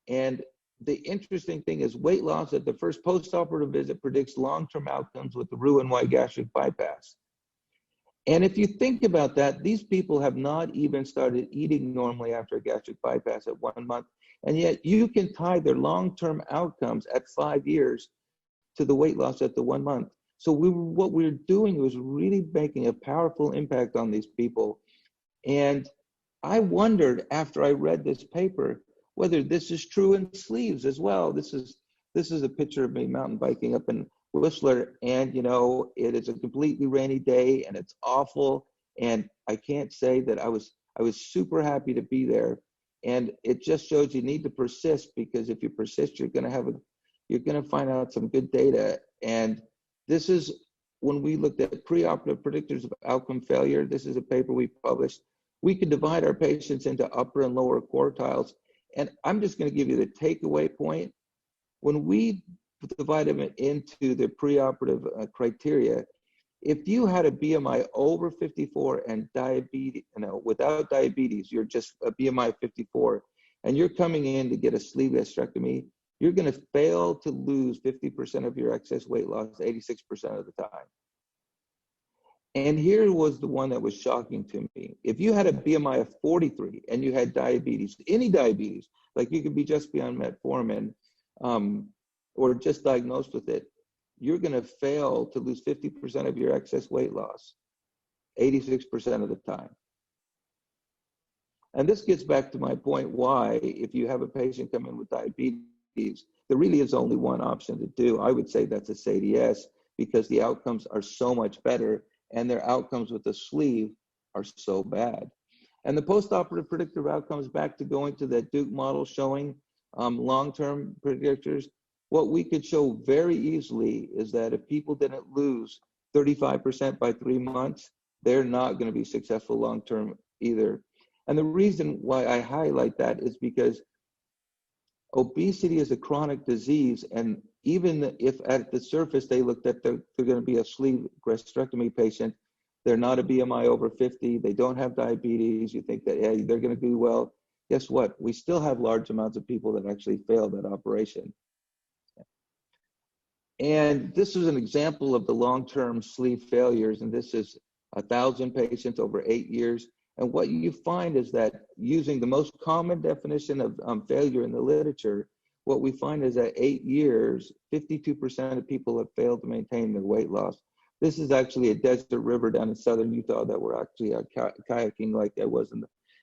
And the interesting thing is weight loss at the first postoperative visit predicts long-term outcomes with the Roux-en-Y gastric bypass. And if you think about that, these people have not even started eating normally after a gastric bypass at 1 month, and yet you can tie their long-term outcomes at 5 years to the weight loss at the 1 month. So what we're doing was really making a powerful impact on these people. And I wondered after I read this paper whether this is true in sleeves as well. This is a picture of me mountain biking up in Whistler, and you know, it is a completely rainy day and it's awful, and I can't say that I was super happy to be there. And it just shows you need to persist, because if you persist, you're going to find out some good data. And this is when we looked at preoperative predictors of outcome failure. This is a paper we published. We could divide our patients into upper and lower quartiles. And I'm just going to give you the takeaway point. When we divide them into the preoperative criteria, if you had a BMI over 54 and diabetes, without diabetes, you're just a BMI of 54, and you're coming in to get a sleeve gastrectomy, you're going to fail to lose 50% of your excess weight loss 86% of the time. And here was the one that was shocking to me. If you had a BMI of 43 and you had diabetes, any diabetes, like you could be just beyond metformin, or just diagnosed with it, you're going to fail to lose 50% of your excess weight loss 86% of the time. And this gets back to my point why, if you have a patient come in with diabetes, there really is only one option to do. I would say that's a SADI-S, because the outcomes are so much better and their outcomes with the sleeve are so bad. And the postoperative predictive outcomes, back to going to that Duke model showing long-term predictors, what we could show very easily is that if people didn't lose 35% by 3 months, they're not going to be successful long-term either. And the reason why I highlight that is because obesity is a chronic disease, and even if at the surface they looked at they're going to be a sleeve gastrectomy patient, they're not a BMI over 50, they don't have diabetes, you think that, hey, they're going to do well. Guess what? We still have large amounts of people that actually fail that operation. And this is an example of the long-term sleeve failures, and this is 1,000 patients over 8 years. And what you find is that using the most common definition of failure in the literature, what we find is that 8 years, 52% of people have failed to maintain their weight loss. This is actually a desert river down in southern Utah that we're actually kayaking like I was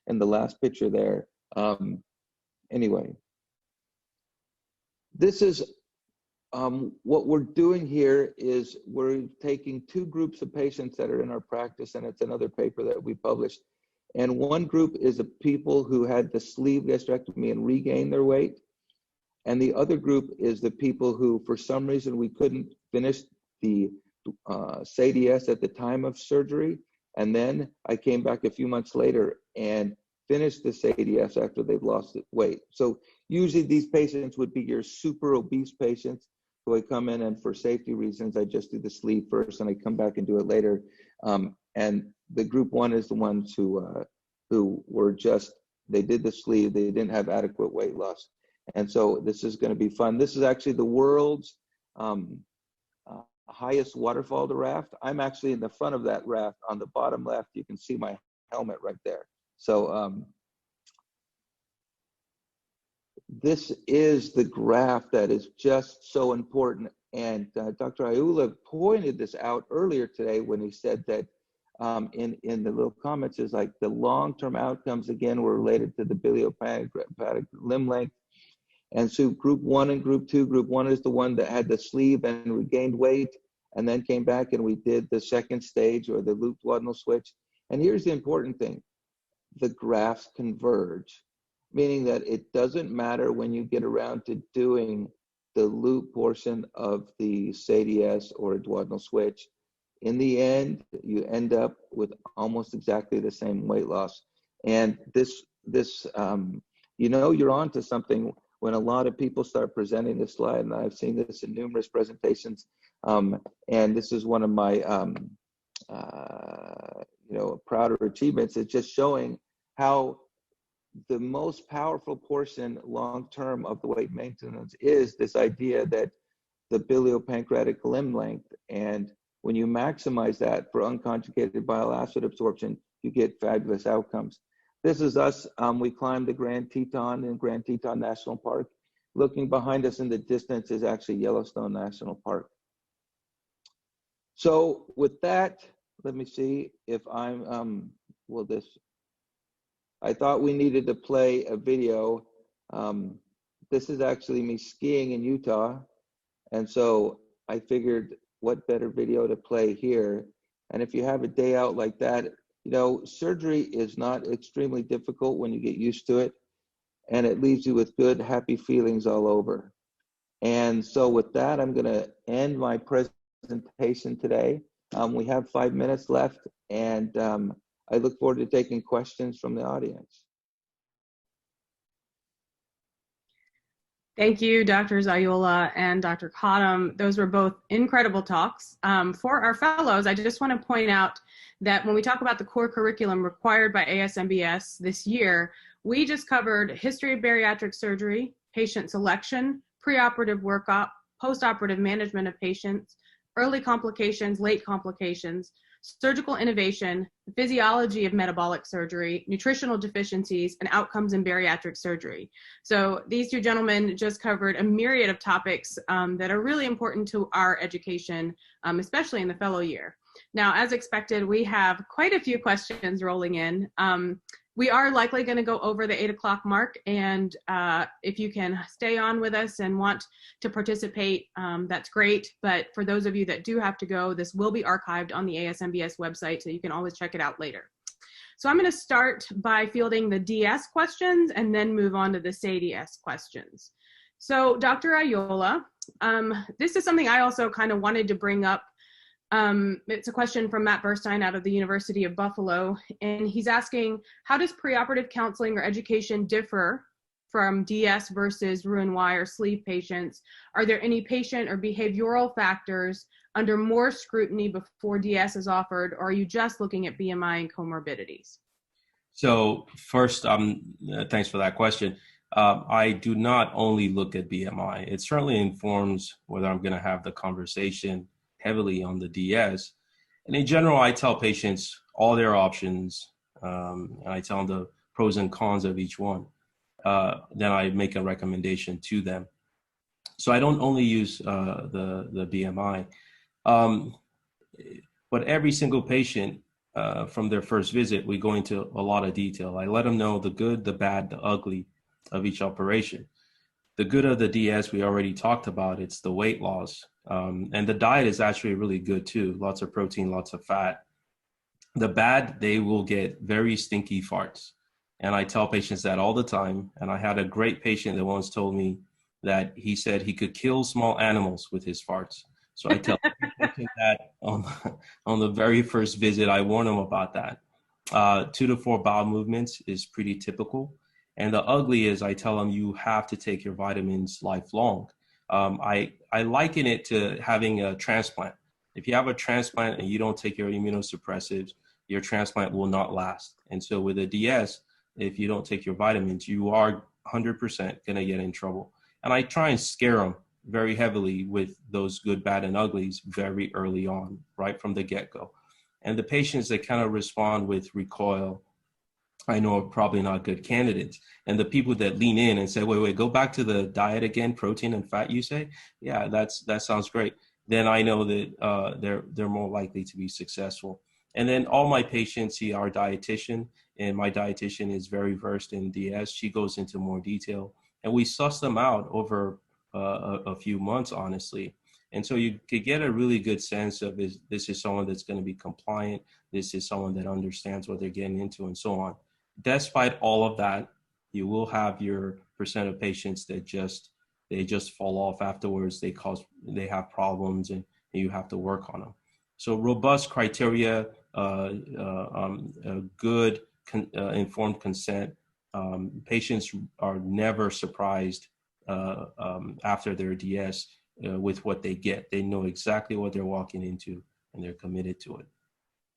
in the last picture there. Anyway, this is what we're doing here is we're taking 2 groups of patients that are in our practice, and it's another paper that we published. And one group is the people who had the sleeve gastrectomy and regained their weight. And the other group is the people who, for some reason, we couldn't finish the SADI-S at the time of surgery. And then I came back a few months later and finished the SADI-S after they've lost weight. So usually these patients would be your super obese patients who I come in, and for safety reasons, I just do the sleeve first and I come back and do it later. And the group 1 is the ones who were just, they did the sleeve, they didn't have adequate weight loss. And so this is going to be fun. This is actually the world's highest waterfall to raft. I'm actually in the front of that raft. On the bottom left, you can see my helmet right there. So this is the graph that is just so important. And Dr. Ayoola pointed this out earlier today when he said that in the little comments is like the long-term outcomes again were related to the biliopancreatic limb length. And so group 1 and group 2, group 1 is the one that had the sleeve and regained weight and then came back and we did the second stage or the loop duodenal switch. And here's the important thing, the graphs converge, meaning that it doesn't matter when you get around to doing the loop portion of the SADI-S or a duodenal switch. In the end, you end up with almost exactly the same weight loss. And this you know, you're on to something when a lot of people start presenting this slide, and I've seen this in numerous presentations. And this is one of my, you know, prouder achievements. It's just showing how the most powerful portion long-term of the weight maintenance is this idea that the biliopancreatic limb length, and when you maximize that for unconjugated bile acid absorption, you get fabulous outcomes. This is us. We climbed the Grand Teton in Grand Teton National Park. Looking behind us in the distance is actually Yellowstone National Park. So with that, let me see if I'm, I thought we needed to play a video. This is actually me skiing in Utah. And so I figured what better video to play here. And if you have a day out like that, you know, surgery is not extremely difficult when you get used to it, and it leaves you with good, happy feelings all over. And so with that, I'm gonna end my presentation today. We have 5 minutes left, and I look forward to taking questions from the audience.
Thank you, Drs. Ayoola and Dr. Cottam. Those were both incredible talks. For our fellows, I just want to point out that when we talk about the core curriculum required by ASMBS this year, we just covered history of bariatric surgery, patient selection, preoperative workup, postoperative management of patients, early complications, late complications, surgical innovation, the physiology of metabolic surgery, nutritional deficiencies, and outcomes in bariatric surgery. So these 2 gentlemen just covered a myriad of topics that are really important to our education, especially in the fellow year. Now, as expected, we have quite a few questions rolling in. We are likely going to go over the 8 o'clock mark, and if you can stay on with us and want to participate, that's great. But for those of you that do have to go, this will be archived on the ASMBS website, so you can always check it out later. So I'm going to start by fielding the DS questions and then move on to the SADI-S questions. So Dr. Ayoola, this is something I also kind of wanted to bring up. It's a question from Matt Burstein out of the University of Buffalo, and he's asking, how does preoperative counseling or education differ from DS versus Roux-en-Y or sleeve patients? Are there any patient or behavioral factors under more scrutiny before DS is offered, or are you just looking at BMI and comorbidities?
So first, thanks for that question. I do not only look at BMI. It certainly informs whether I'm going to have the conversation heavily on the DS. And in general, I tell patients all their options, and I tell them the pros and cons of each one. Then I make a recommendation to them. So I don't only use the BMI, but every single patient from their first visit, we go into a lot of detail. I let them know the good, the bad, the ugly of each operation. The good of the DS we already talked about. It's the weight loss. And the diet is actually really good too. Lots of protein, lots of fat. The bad, they will get very stinky farts. And I tell patients that all the time. And I had a great patient that once told me that he said he could kill small animals with his farts. So I tell him that on the very first visit, I warn him about that. 2 to 4 bowel movements is pretty typical. And the ugly is I tell them you have to take your vitamins lifelong. I liken it to having a transplant. If you have a transplant and you don't take your immunosuppressives, your transplant will not last. And so with a DS, if you don't take your vitamins, you are 100% going to get in trouble. And I try and scare them very heavily with those good, bad, and uglies very early on, right from the get-go. And the patients that kind of respond with recoil, I know are probably not good candidates. And the people that lean in and say, wait, go back to the diet again, protein and fat, you say? Yeah, that sounds great. Then I know that they're more likely to be successful. And then all my patients see our dietitian, and my dietitian is very versed in DS. She goes into more detail, and we suss them out over a few months, honestly. And so you could get a really good sense of this is someone that's going to be compliant. This is someone that understands what they're getting into, and so on. Despite all of that, you will have your percent of patients that they just fall off afterwards. They have problems, and you have to work on them. So robust criteria, good informed consent. Patients are never surprised after their DS with what they get. They know exactly what they're walking into, and they're committed to it.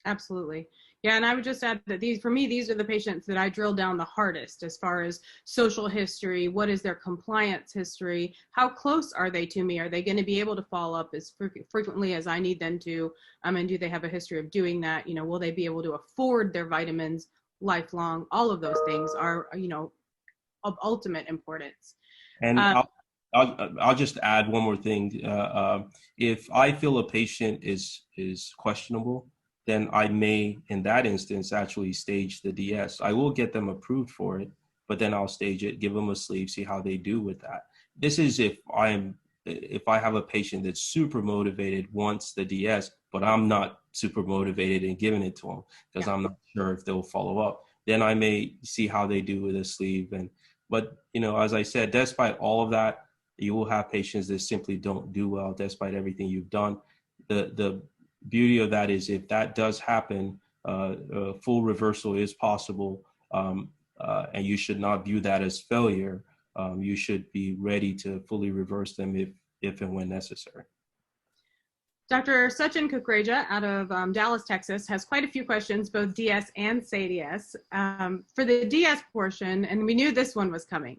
Absolutely. Yeah, and I would just add that these are the patients that I drill down the hardest as far as social history. What is their compliance history? How close are they to me? Are they going to be able to follow up as frequently as I need them to? And do they have a history of doing that? Will they be able to afford their vitamins lifelong? All of those things are, of ultimate importance.
And I'll just add one more thing. If I feel a patient is questionable, then I may, in that instance, actually stage the DS. I will get them approved for it, but then I'll stage it, give them a sleeve, see how they do with that. This is if I have a patient that's super motivated, wants the DS, but I'm not super motivated in giving it to them because I'm not sure if they'll follow up. Then I may see how they do with a sleeve. But as I said, despite all of that, you will have patients that simply don't do well despite everything you've done. The beauty of that is if that does happen, full reversal is possible, and you should not view that as failure. You should be ready to fully reverse them if and when necessary.
Dr. Sachin Kukreja out of Dallas, Texas, has quite a few questions, both DS and SADI-S. For the DS portion, and we knew this one was coming,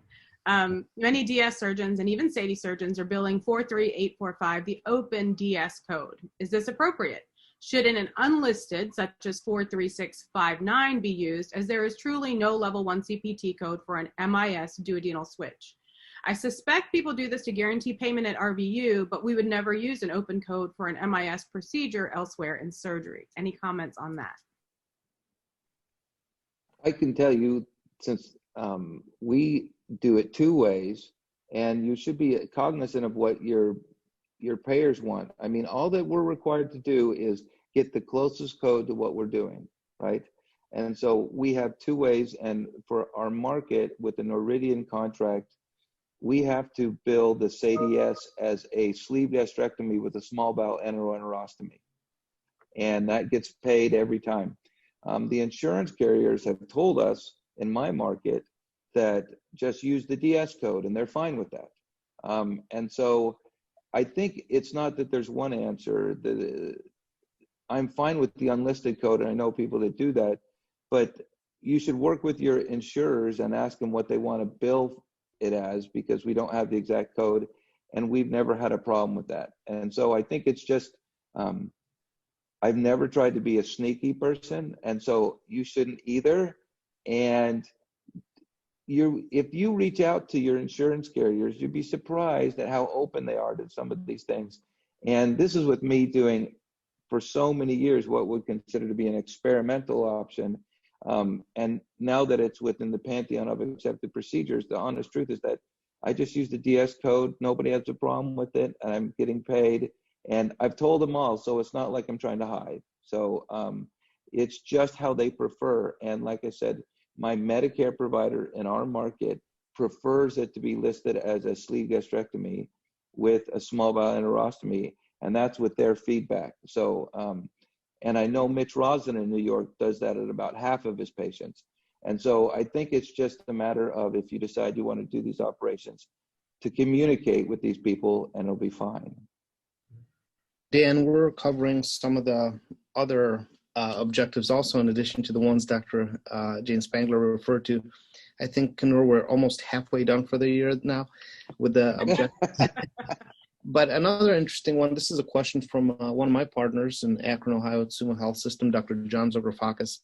many DS surgeons and even SADI surgeons are billing 43845, the open DS code. Is this appropriate? Should an unlisted, such as 43659, be used, as there is truly no level 1 CPT code for an MIS duodenal switch? I suspect people do this to guarantee payment at RVU, but we would never use an open code for an MIS procedure elsewhere in surgery. Any comments on that?
I can tell you, since we do it 2 ways, and you should be cognizant of what your payers want. I mean, all that we're required to do is get the closest code to what we're doing, right? And so we have two ways, and for our market with the Noridian contract, we have to bill the SADI-S as a sleeve gastrectomy with a small bowel enteroenterostomy. And that gets paid every time. The insurance carriers have told us in my market that just use the DS code, and they're fine with that. And so I think it's not that there's one answer. I'm fine with the unlisted code, and I know people that do that, but you should work with your insurers and ask them what they want to bill it as, because we don't have the exact code, and we've never had a problem with that. And so I think it's just, I've never tried to be a sneaky person, and so you shouldn't either. And if you reach out to your insurance carriers, you'd be surprised at how open they are to some of these things. And this is with me doing for so many years what would consider to be an experimental option. And now that it's within the pantheon of accepted procedures, the honest truth is that I just use the DS code. Nobody has a problem with it, and I'm getting paid. And I've told them all, so it's not like I'm trying to hide. So it's just how they prefer. And like I said, my Medicare provider in our market prefers it to be listed as a sleeve gastrectomy with a small bowel enterostomy, and that's with their feedback. So, and I know Mitch Rosen in New York does that at about half of his patients. And so I think it's just a matter of, if you decide you want to do these operations, to communicate with these people, and it'll be fine.
Dan, we're covering some of the other objectives also, in addition to the ones Dr. Jain-Spangler referred to. I think, Kunoor, we're almost halfway done for the year now with the objectives. But another interesting one, this is a question from one of my partners in Akron, Ohio at Sumo Health System, Dr. John Zografakis.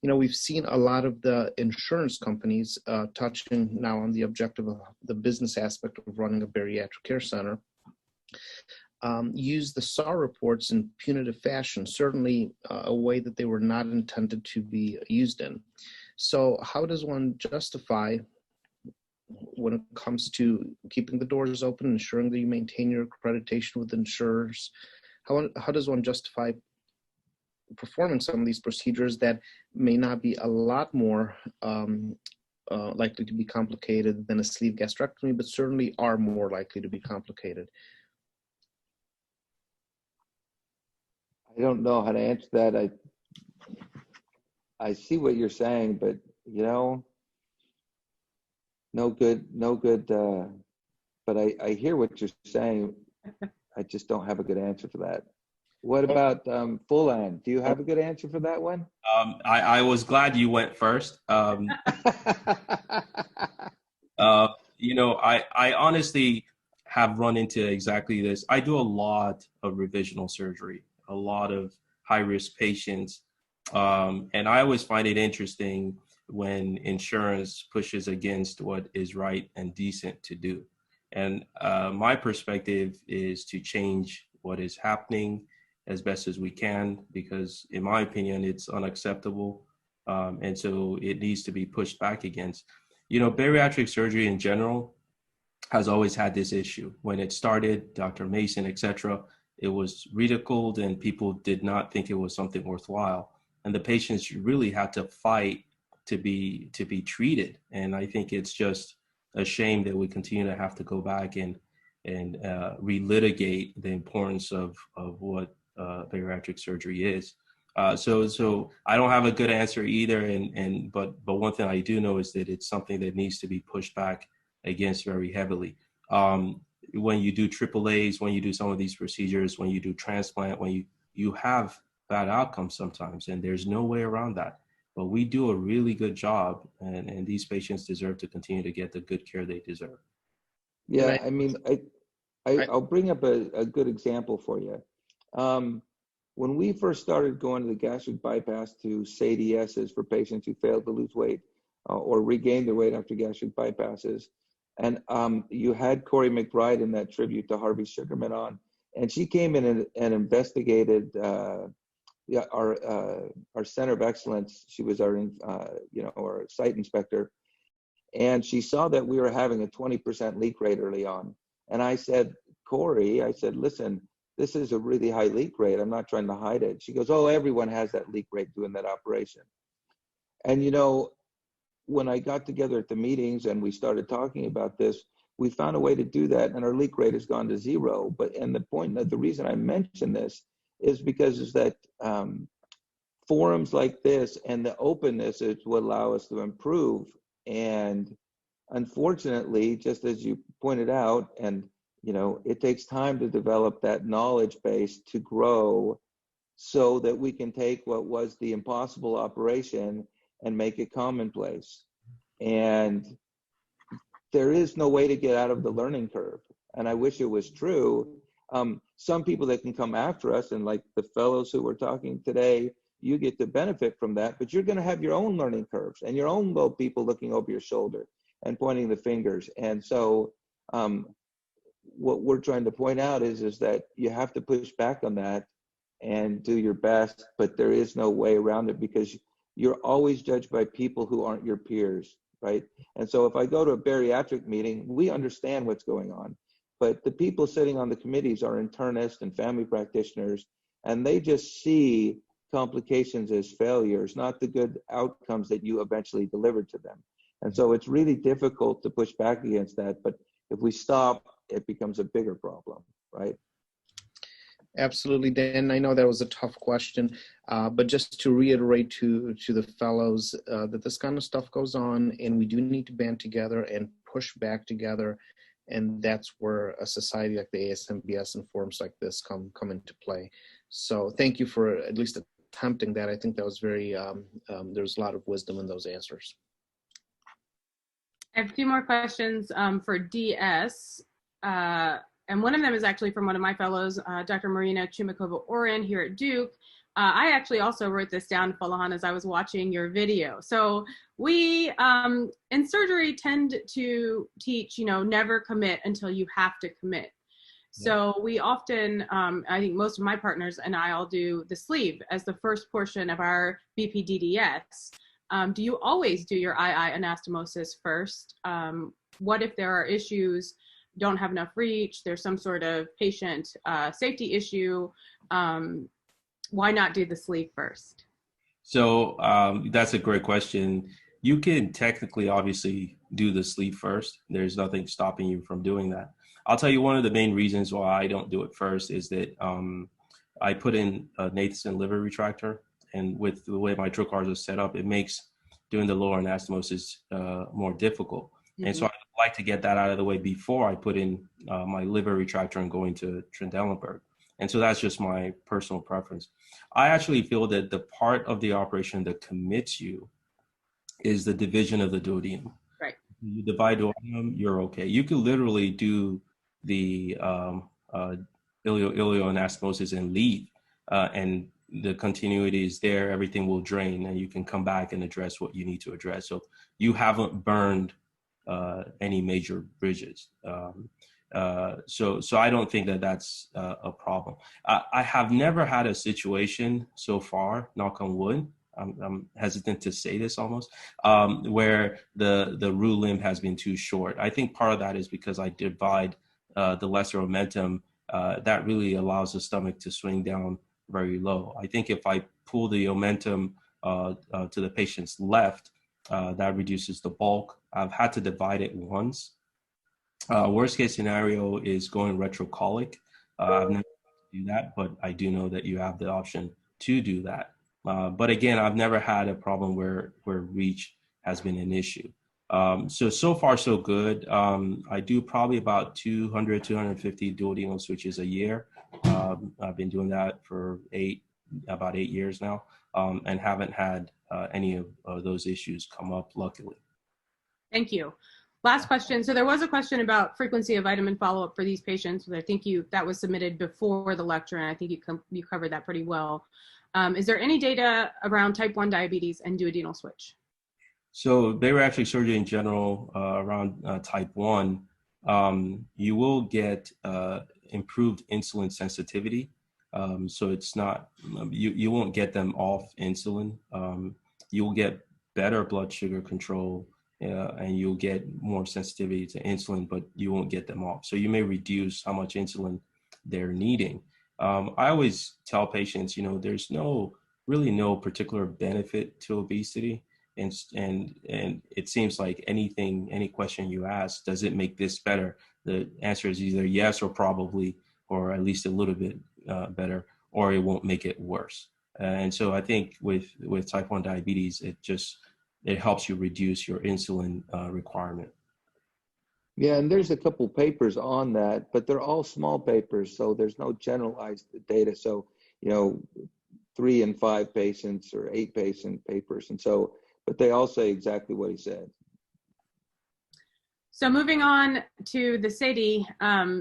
You know, we've seen a lot of the insurance companies touching now on the objective of the business aspect of running a bariatric care center. Use the SAR reports in punitive fashion, certainly a way that they were not intended to be used in. So how does one justify, when it comes to keeping the doors open, ensuring that you maintain your accreditation with insurers, how does one justify performing some of these procedures that may not be a lot more likely to be complicated than a sleeve gastrectomy, but certainly are more likely to be complicated?
I don't know how to answer that. I see what you're saying, but you know, no good. But I hear what you're saying. I just don't have a good answer for that. What about Folahan? Do you have a good answer for that one?
I was glad you went first. You know, I honestly have run into exactly this. I do a lot of revisional surgery, a lot of high-risk patients. And I always find it interesting when insurance pushes against what is right and decent to do. And my perspective is to change what is happening as best as we can, because in my opinion, it's unacceptable. And so it needs to be pushed back against. You know, bariatric surgery in general has always had this issue. When it started, Dr. Mason, etc., it was ridiculed and people did not think it was something worthwhile. And the patients really had to fight to be treated. And I think it's just a shame that we continue to have to go back and relitigate the importance of what bariatric surgery is. So I don't have a good answer either. But one thing I do know is that it's something that needs to be pushed back against very heavily. When you do AAAs, when you do some of these procedures, when you do transplant, when you have bad outcomes sometimes, and there's no way around that. But we do a really good job, and these patients deserve to continue to get the good care they deserve.
Yeah, I mean, I'll bring up a good example for you. When we first started going to the gastric bypass to SADI-S's for patients who failed to lose weight or regain their weight after gastric bypasses, and you had Corey McBride in that tribute to Harvey Sugarman on, and she came in and investigated our center of excellence. She was our our site inspector, and she saw that we were having a 20% leak rate early on. And I said, Corey, listen, this is a really high leak rate. I'm not trying to hide it. She goes, oh, everyone has that leak rate doing that operation. And you know, when I got together at the meetings and we started talking about this, we found a way to do that, and our leak rate has gone to 0. But and the point, the reason I mention this is because is that forums like this and the openness is what allow us to improve. And unfortunately, just as you pointed out, and you know, it takes time to develop that knowledge base to grow, so that we can take what was the impossible operation and make it commonplace. And there is no way to get out of the learning curve. And I wish it was true. Some people that can come after us, and like the fellows who were talking today, you get to benefit from that, but you're going to have your own learning curves and your own little people looking over your shoulder and pointing the fingers. And so what we're trying to point out is that you have to push back on that and do your best, but there is no way around it, because you're always judged by people who aren't your peers, right? And so if I go to a bariatric meeting, we understand what's going on, but the people sitting on the committees are internists and family practitioners, and they just see complications as failures, not the good outcomes that you eventually delivered to them. And so it's really difficult to push back against that, but if we stop, it becomes a bigger problem, right?
Absolutely, Dan. I know that was a tough question, but just to reiterate to the fellows that this kind of stuff goes on, and we do need to band together and push back together, and that's where a society like the ASMBS and forums like this come into play. So thank you for at least attempting that. I think that was very, there's a lot of wisdom in those answers.
I have a few more questions for DS. And one of them is actually from one of my fellows, Dr. Marina Chumakova-Oren here at Duke. I actually also wrote this down, Folahan, as I was watching your video. So we, in surgery, tend to teach, you know, never commit until you have to commit. So we often, I think most of my partners and I all do the sleeve as the first portion of our BPDDS. Do you always do your II anastomosis first? What if there are issues, don't have enough reach, there's some sort of patient safety issue, why not do the sleeve first?
So that's a great question. You can technically, obviously, do the sleeve first. There's nothing stopping you from doing that. I'll tell you one of the main reasons why I don't do it first is that I put in a Nathan liver retractor, and with the way my trocars are set up, it makes doing the lower anastomosis more difficult. Mm-hmm. And so I like to get that out of the way before I put in my liver retractor and go into Trendelenburg. And so that's just my personal preference. I actually feel that the part of the operation that commits you is the division of the duodenum.
Right.
You divide duodenum, you're okay. You could literally do the ilio-anastomosis and leave, and the continuity is there, everything will drain, and you can come back and address what you need to address. So you haven't burned any major bridges. So I don't think that that's a problem. I have never had a situation so far, knock on wood, I'm hesitant to say this almost, where the root limb has been too short. I think part of that is because I divide the lesser omentum, that really allows the stomach to swing down very low. I think if I pull the omentum to the patient's left, that reduces the bulk. I've had to divide it once. Worst case scenario is going retrocolic. I've never had to do that, but I do know that you have the option to do that. But again, I've never had a problem where reach has been an issue. So far so good. I do probably about 200, 250 duodenal switches a year. I've been doing that for about 8 years now, and haven't had any of those issues come up, luckily.
Thank you. Last question. So there was a question about frequency of vitamin follow-up for these patients, but I think that was submitted before the lecture, and I think you covered that pretty well. Is there any data around type 1 diabetes and duodenal switch? So
bariatric surgery in general, around type 1, you will get improved insulin sensitivity. So it's not, you won't get them off insulin. You will get better blood sugar control, and you'll get more sensitivity to insulin, but you won't get them off. So you may reduce how much insulin they're needing. I always tell patients, there's really no particular benefit to obesity. and it seems like any question you ask, does it make this better? The answer is either yes or probably, or at least a little bit better, or it won't make it worse. And so I think with type 1 diabetes, it helps you reduce your insulin requirement.
Yeah, and there's a couple papers on that, but they're all small papers, so there's no generalized data. So, 3 and 5 patients or 8 patient papers, and so, but they all say exactly what he said.
So moving on to the SADI,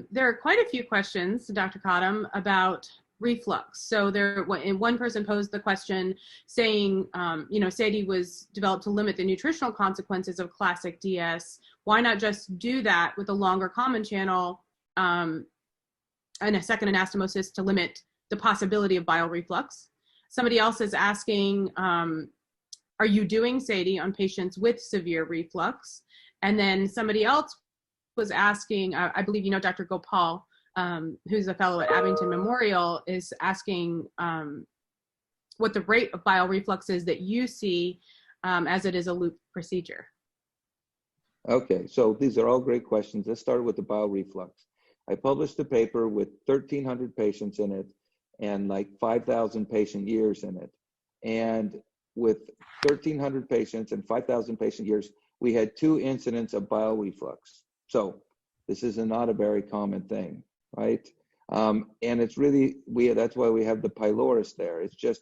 there are quite a few questions, Dr. Cottam, about reflux. So one person posed the question saying, SADI was developed to limit the nutritional consequences of classic DS. Why not just do that with a longer common channel and a second anastomosis to limit the possibility of bile reflux? Somebody else is asking, are you doing SADI on patients with severe reflux? And then somebody else was asking, I believe Dr. Gopal, who's a fellow at Abington Memorial, is asking what the rate of bile reflux is that you see as it is a loop procedure.
Okay, so these are all great questions. Let's start with the bile reflux. I published a paper with 1,300 patients in it and like 5,000 patient years in it. And with 1,300 patients and 5,000 patient years, we had 2 incidents of bile reflux. So this is not a very common thing, right? And it's really, that's why we have the pylorus there. It's just,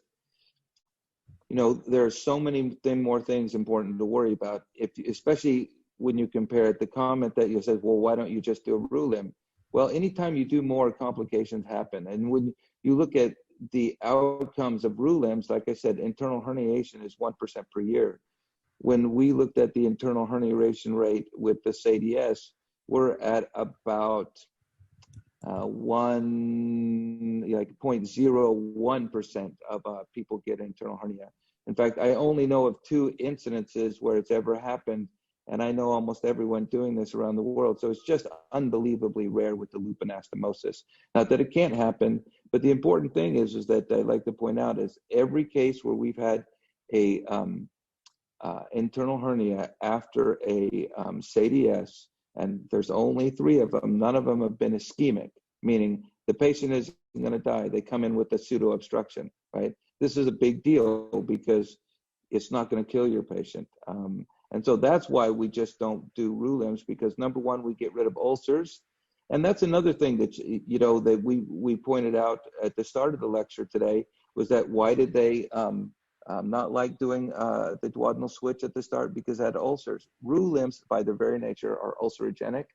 there are so many more things important to worry about, especially when you compare it. The comment that you said, well, why don't you just do a RULM? Well, anytime you do more, complications happen. And when you look at the outcomes of RULMs, like I said, internal herniation is 1% per year. When we looked at the internal herniation rate with the SADI-S, we're at about 0.01% of people get internal hernia. In fact, I only know of 2 incidences where it's ever happened, and I know almost everyone doing this around the world. So it's just unbelievably rare with the loop anastomosis. Not that it can't happen, but the important thing is that I'd like to point out is every case where we've had a internal hernia after a SADI-S, and there's only 3 of them, none of them have been ischemic, meaning the patient isn't going to die. They come in with a pseudo obstruction, right? This is a big deal because it's not going to kill your patient. And so that's why we just don't do RULMs, because number one, we get rid of ulcers. And that's another thing that, that we pointed out at the start of the lecture today, was that why did they not like doing the duodenal switch at the start? Because it had ulcers. RULMs, by their very nature, are ulcerogenic.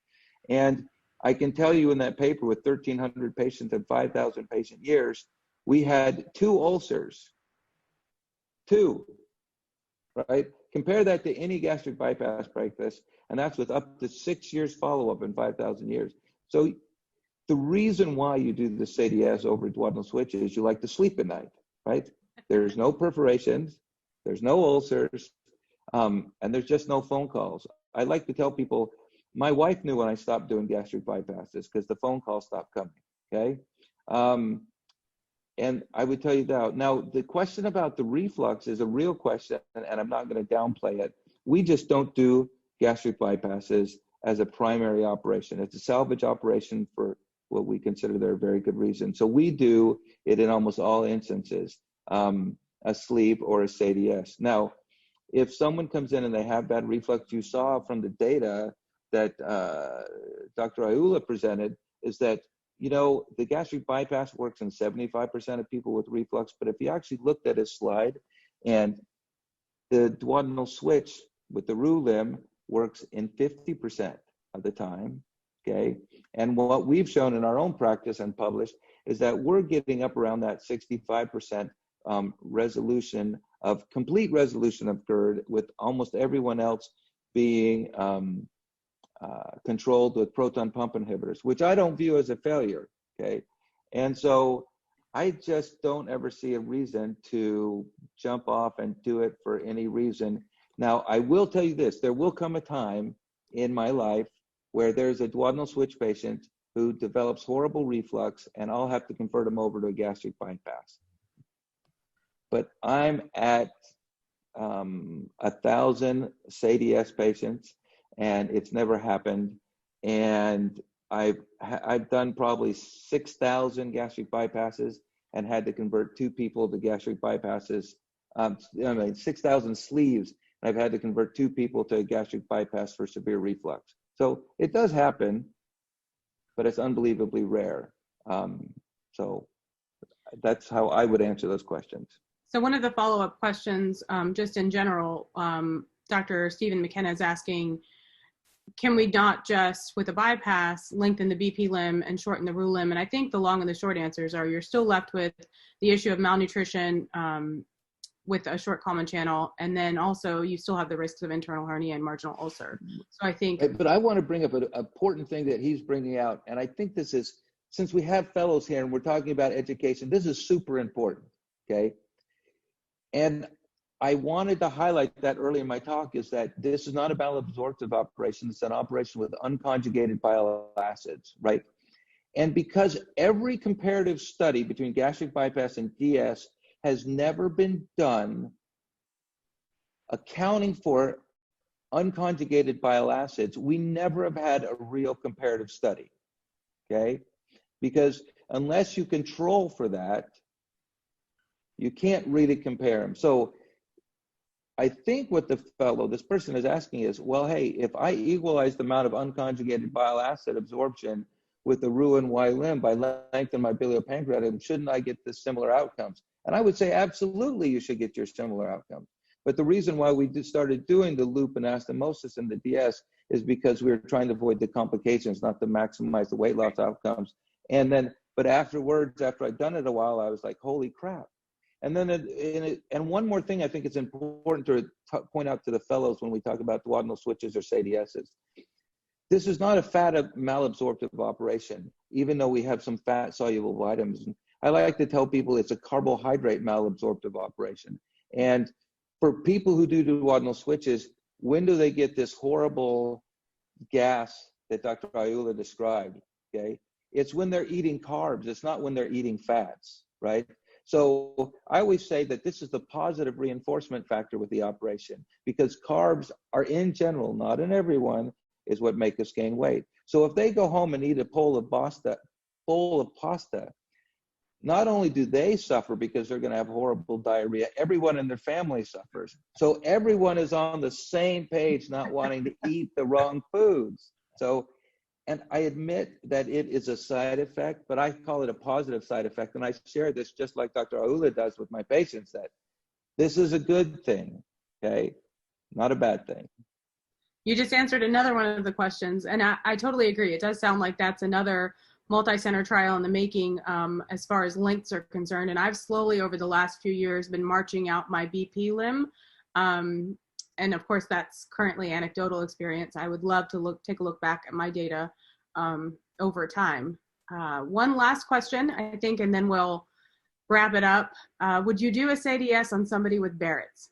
And I can tell you in that paper with 1,300 patients and 5,000 patient years, we had 2 ulcers. 2, right? Compare that to any gastric bypass practice, and that's with up to 6 years follow-up in 5,000 years. So the reason why you do the SADI-S over duodenal switch is you like to sleep at night, right? There's no perforations, there's no ulcers, and there's just no phone calls. I like to tell people, my wife knew when I stopped doing gastric bypasses because the phone calls stopped coming, okay? And I would tell you that. Now, the question about the reflux is a real question, and I'm not going to downplay it. We just don't do gastric bypasses as a primary operation. It's a salvage operation for what we consider there are very good reasons. So we do it in almost all instances, a sleeve or a SADI-S. Now, if someone comes in and they have bad reflux, you saw from the data that Dr. Ayoola presented, is that the gastric bypass works in 75% of people with reflux, but if you actually looked at his slide, and the duodenal switch with the RULM works in 50% of the time, okay? And what we've shown in our own practice and published is that we're getting up around that 65% resolution of complete resolution of GERD, with almost everyone else being controlled with proton pump inhibitors, which I don't view as a failure, okay? And so I just don't ever see a reason to jump off and do it for any reason. Now, I will tell you this, there will come a time in my life where there's a duodenal switch patient who develops horrible reflux, and I'll have to convert him over to a gastric bypass. But I'm at 1,000 SADI-S patients, and it's never happened. And I've done probably 6,000 gastric bypasses and had to convert 2 people to gastric bypasses. 6,000 sleeves, and I've had to convert 2 people to a gastric bypass for severe reflux. So it does happen, but it's unbelievably rare. So that's how I would answer those questions.
So one of the follow-up questions, just in general, Dr. Stephen McKenna is asking, can we not just, with a bypass, lengthen the BP limb and shorten the RU limb? And I think the long and the short answers are you're still left with the issue of malnutrition with a short common channel, and then also you still have the risks of internal hernia and marginal ulcer. So I think—
But I want to bring up an important thing that he's bringing out, and I think this is, since we have fellows here and we're talking about education, this is super important, okay? And I wanted to highlight that early in my talk, is that this is not a malabsorptive operation, it's an operation with unconjugated bile acids, right? And because every comparative study between gastric bypass and DS has never been done accounting for unconjugated bile acids, we never have had a real comparative study, okay? Because unless you control for that, you can't really compare them. So I think what this person is asking is, well, hey, if I equalize the amount of unconjugated bile acid absorption with the RU and Y limb by lengthening my biliopancreatic, shouldn't I get the similar outcomes? And I would say, absolutely, you should get your similar outcomes. But the reason why we started doing the loop and anastomosis in the DS is because we were trying to avoid the complications, not to maximize the weight loss outcomes. And then, but afterwards, after I'd done it a while, I was like, holy crap. And then, and one more thing I think it's important to point out to the fellows when we talk about duodenal switches or SADI-Ss. This is not a fat malabsorptive operation, even though we have some fat soluble vitamins. I like to tell people it's a carbohydrate malabsorptive operation. And for people who do duodenal switches, when do they get this horrible gas that Dr. Ayoola described, okay? It's when they're eating carbs, it's not when they're eating fats, right? So I always say that this is the positive reinforcement factor with the operation, because carbs are in general, not in everyone, is what make us gain weight. So if they go home and eat a bowl of pasta, not only do they suffer because they're going to have horrible diarrhea, everyone in their family suffers. So everyone is on the same page, not wanting to eat the wrong foods. So, and I admit that it is a side effect, but I call it a positive side effect. And I share this just like Dr. Ayoola does with my patients, that this is a good thing, okay? Not a bad thing.
you just answered another one of the questions, and I totally agree. It does sound like that's another multi-center trial in the making as far as lengths are concerned. And I've slowly over the last few years been marching out my BP limb. And of course, that's currently anecdotal experience. I would love to take a look back at my data over time. One last question, I think, and then we'll wrap it up. Would you do a SADI-S on somebody with Barrett's?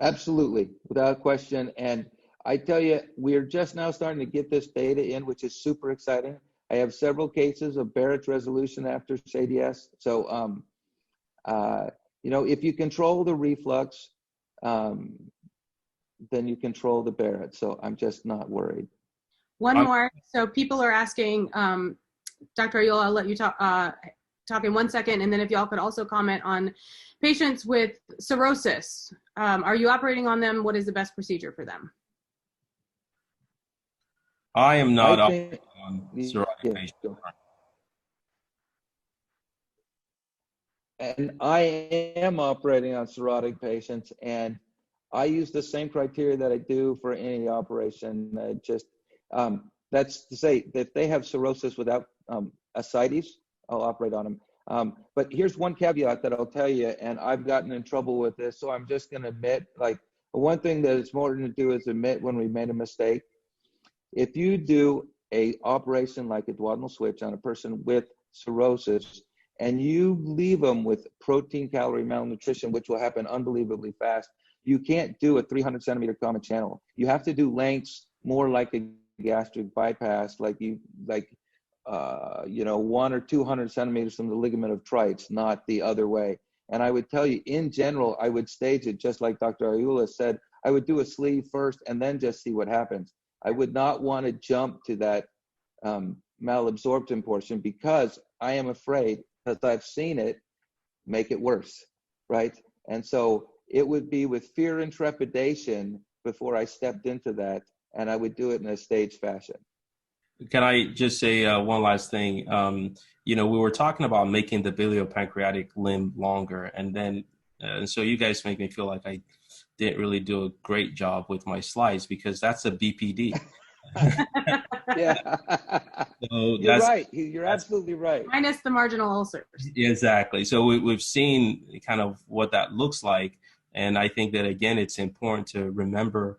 Absolutely, without question. And I tell you, we're just now starting to get this data in, which is super exciting. I have several cases of Barrett's resolution after SADI-S. So, you know, if you control the reflux, then you control the Barrett. So I'm just not worried.
One more. So people are asking, Dr. Ayoola, I'll let you talk in 1 second. And then if y'all could also comment on patients with cirrhosis. Are you operating on them? What is the best procedure for them?
I am not operating on cirrhotic patients.
And I am operating on cirrhotic patients, and I use the same criteria that I do for any operation. That's to say that if they have cirrhosis without ascites, I'll operate on them. But here's one caveat that I'll tell you, and I've gotten in trouble with this, so I'm just going to admit, like, one thing that it's important to do is admit when we made a mistake. If you do a operation like a duodenal switch on a person with cirrhosis, and you leave them with protein calorie malnutrition, which will happen unbelievably fast, you can't do a 300 centimeter common channel. You have to do lengths more like a gastric bypass, like you know, 100 or 200 centimeters from the ligament of Treitz, not the other way. And I would tell you, in general, I would stage it just like Dr. Ayoola said. I would do a sleeve first and then just see what happens. I would not want to jump to that malabsorption portion, because I am afraid, because I've seen it, make it worse, right? And so it would be with fear and trepidation before I stepped into that, and I would do it in a staged fashion.
Can I just say one last thing? We were talking about making the biliopancreatic limb longer, and then so you guys make me feel like I didn't really do a great job with my slides, because that's a BPD.
Yeah.
So
you're right. You're absolutely right.
Minus the marginal ulcers.
Exactly. So we've seen kind of what that looks like. And I think that, again, it's important to remember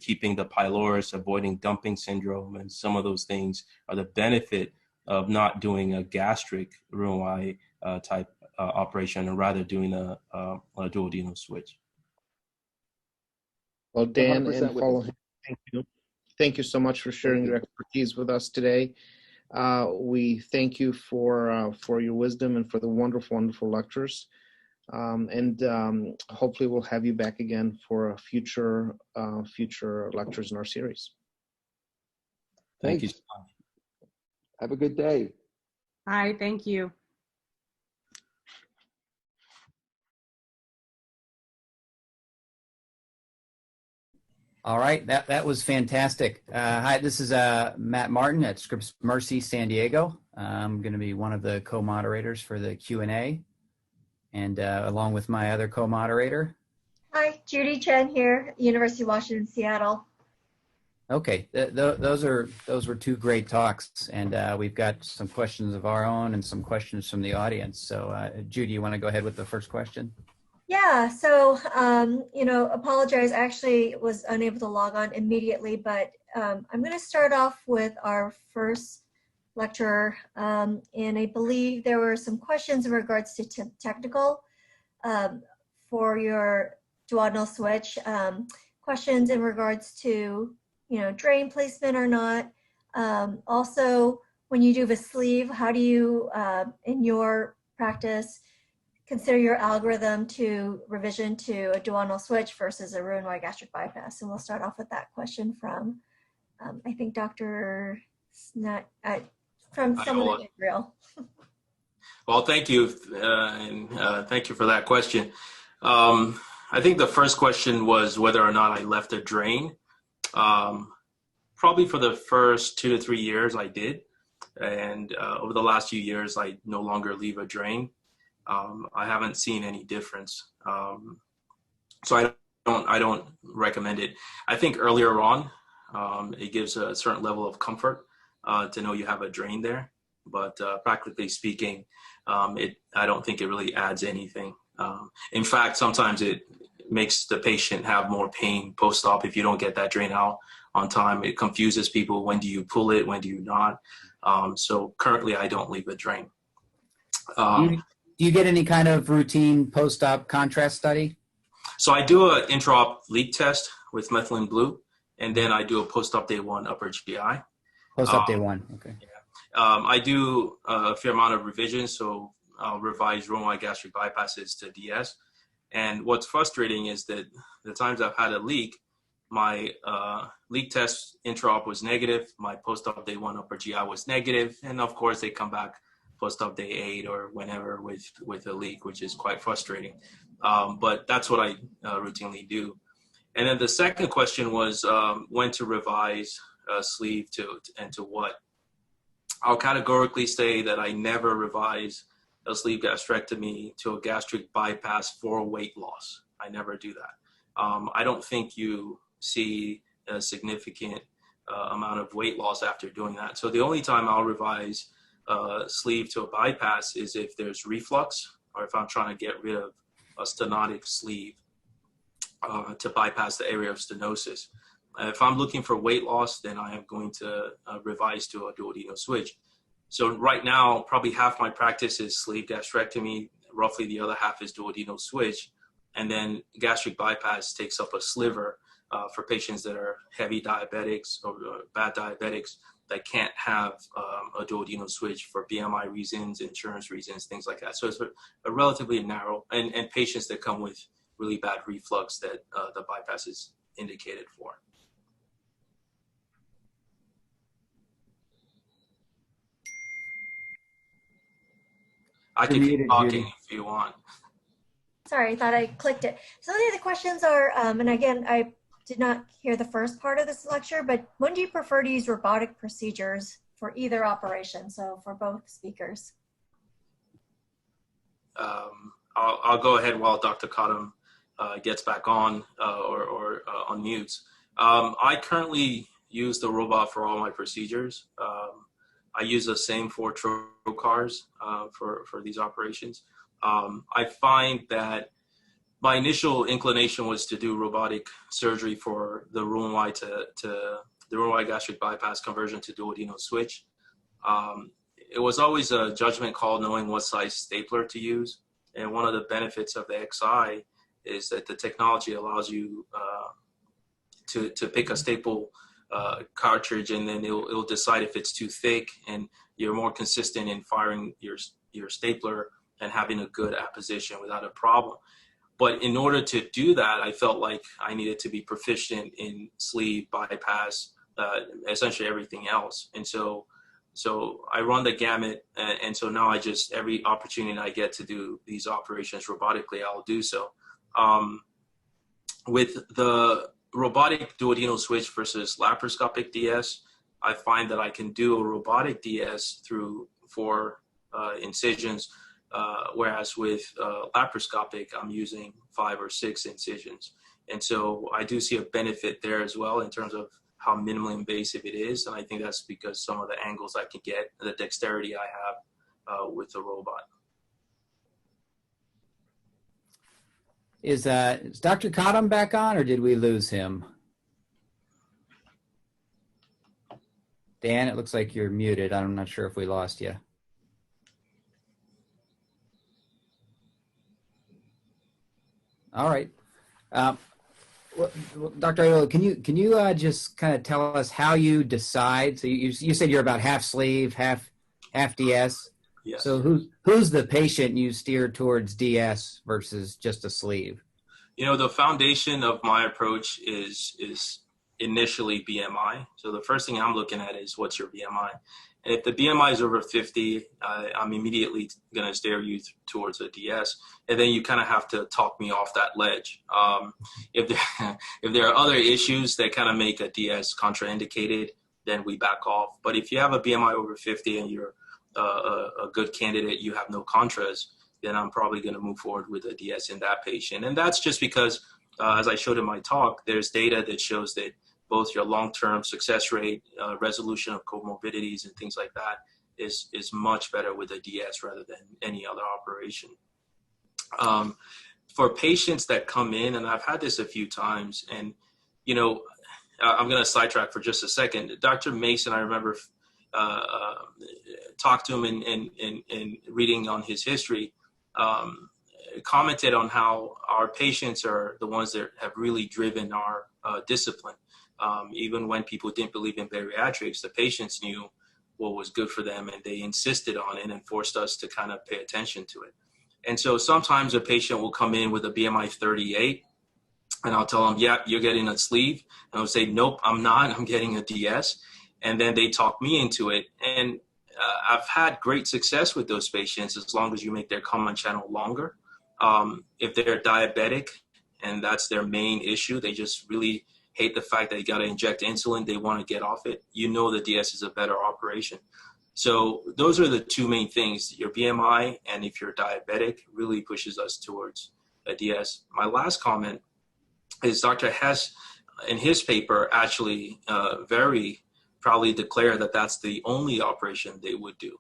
keeping the pylorus, avoiding dumping syndrome, and some of those things are the benefit of not doing a gastric Roux-en-Y type operation, and rather doing a duodenal switch.
Well, Dan and
100%
Folahan, thank you. Thank you so much for sharing your expertise with us today. We thank you for your wisdom and for the wonderful, wonderful lectures. Hopefully we'll have you back again for future lectures in our series.
Thank you so much.
Have a good day.
Hi, thank you.
All right, that was fantastic. Hi, this is Matt Martin at Scripps Mercy San Diego. I'm going to be one of the co-moderators for the Q&A, and along with my other co-moderator.
Hi, Judy, Chen here, University of Washington, Seattle.
Okay, those were two great talks, and we've got some questions of our own and some questions from the audience. So, Judy, you want to go ahead with the first question?
Yeah, so, apologize, I actually was unable to log on immediately, but I'm going to start off with our first lecturer, and I believe there were some questions in regards to technical for your duodenal switch, questions in regards to, drain placement or not. Also, when you do the sleeve, how do you, in your practice, consider your algorithm to revision to a duodenal switch versus a Roux-en-Y gastric bypass? And we'll start off with that question from, I think, Dr. Snett, from someone at Israel.
Well, thank you, and thank you for that question. I think the first question was whether or not I left a drain. Probably for the first 2 to 3 years I did, and over the last few years I no longer leave a drain. I haven't seen any difference, so I don't recommend it. I think earlier on it gives a certain level of comfort to know you have a drain there, but practically speaking, I don't think it really adds anything. In fact, sometimes it makes the patient have more pain post-op if you don't get that drain out on time. It confuses people. When do you pull it? When do you not? So currently, I don't leave a drain.
Do you get any kind of routine post-op contrast study?
So I do an intra-op leak test with methylene blue, and then I do a post-op day 1 upper GI.
Post-op day 1, okay.
Yeah. I do a fair amount of revisions, so I'll revise Roux-en-Y gastric bypasses to DS. And what's frustrating is that the times I've had a leak, my leak test intra-op was negative, my post-op day 1 upper GI was negative, and of course they come back post-op day 8 or whenever with a leak, which is quite frustrating. But that's what I routinely do. And then the second question was when to revise a sleeve to what. I'll categorically say that I never revise a sleeve gastrectomy to a gastric bypass for weight loss. I never do that. I don't think you see a significant amount of weight loss after doing that. So the only time I'll revise sleeve to a bypass is if there's reflux, or if I'm trying to get rid of a stenotic sleeve to bypass the area of stenosis. If I'm looking for weight loss, then I am going to revise to a duodenal switch. So right now, probably half my practice is sleeve gastrectomy, roughly the other half is duodenal switch, and then gastric bypass takes up a sliver for patients that are heavy diabetics or bad diabetics, that can't have a duodenal switch for BMI reasons, insurance reasons, things like that. So it's a relatively narrow, and patients that come with really bad reflux that the bypass is indicated for. I can keep talking if you want.
Sorry, I thought I clicked it. So the other questions are, and again, I did not hear the first part of this lecture, but when do you prefer to use robotic procedures for either operation? So for both speakers.
I'll go ahead while Dr. Cottam gets back on or unmutes. I currently use the robot for all my procedures. I use the same 4 trocars for these operations. I find that my initial inclination was to do robotic surgery for the room-wide the room-wide gastric bypass conversion to duodenal switch. It was always a judgment call knowing what size stapler to use. And one of the benefits of the XI is that the technology allows you to pick a staple cartridge, and then it'll decide if it's too thick, and you're more consistent in firing your stapler and having a good apposition without a problem. But in order to do that, I felt like I needed to be proficient in sleeve, bypass, essentially everything else. And so I run the gamut, and so now every opportunity I get to do these operations robotically, I'll do so. With the robotic duodenal switch versus laparoscopic DS, I find that I can do a robotic DS through 4 incisions, whereas with laparoscopic, I'm using 5 or 6 incisions. And so I do see a benefit there as well in terms of how minimally invasive it is. And I think that's because some of the angles I can get, the dexterity I have with the robot.
Is Dr. Cottam back on, or did we lose him? Dan, it looks like you're muted. I'm not sure if we lost you. All right. Well, Dr. Ayoola, can you just kind of tell us how you decide? So you said you're about half sleeve, half DS.
Yes.
So who's the patient you steer towards DS versus just a sleeve?
You know, the foundation of my approach is initially BMI. So the first thing I'm looking at is what's your BMI. And if the BMI is over 50, I'm immediately going to steer you towards a DS. And then you kind of have to talk me off that ledge. If there are other issues that kind of make a DS contraindicated, then we back off. But if you have a BMI over 50 and you're a good candidate, you have no contras, then I'm probably going to move forward with a DS in that patient. And that's just because, as I showed in my talk, there's data that shows that both your long-term success rate, resolution of comorbidities and things like that is much better with a DS rather than any other operation. For patients that come in, and I've had this a few times, and, you know, I'm going to sidetrack for just a second. Dr. Mason, I remember talked to him and reading on his history, commented on how our patients are the ones that have really driven our discipline. Even when people didn't believe in bariatrics, the patients knew what was good for them, and they insisted on it and forced us to kind of pay attention to it. And so sometimes a patient will come in with a BMI 38, and I'll tell them, yeah, you're getting a sleeve. And I'll say, nope, I'm not. I'm getting a DS. And then they talk me into it. And I've had great success with those patients as long as you make their common channel longer. If they're diabetic and that's their main issue, they just really hate the fact that they got to inject insulin, they want to get off it, you know the DS is a better operation. So those are the two main things. Your BMI, and if you're diabetic, really pushes us towards a DS. My last comment is Dr. Hess, in his paper, actually very proudly declared that that's the only operation they would do.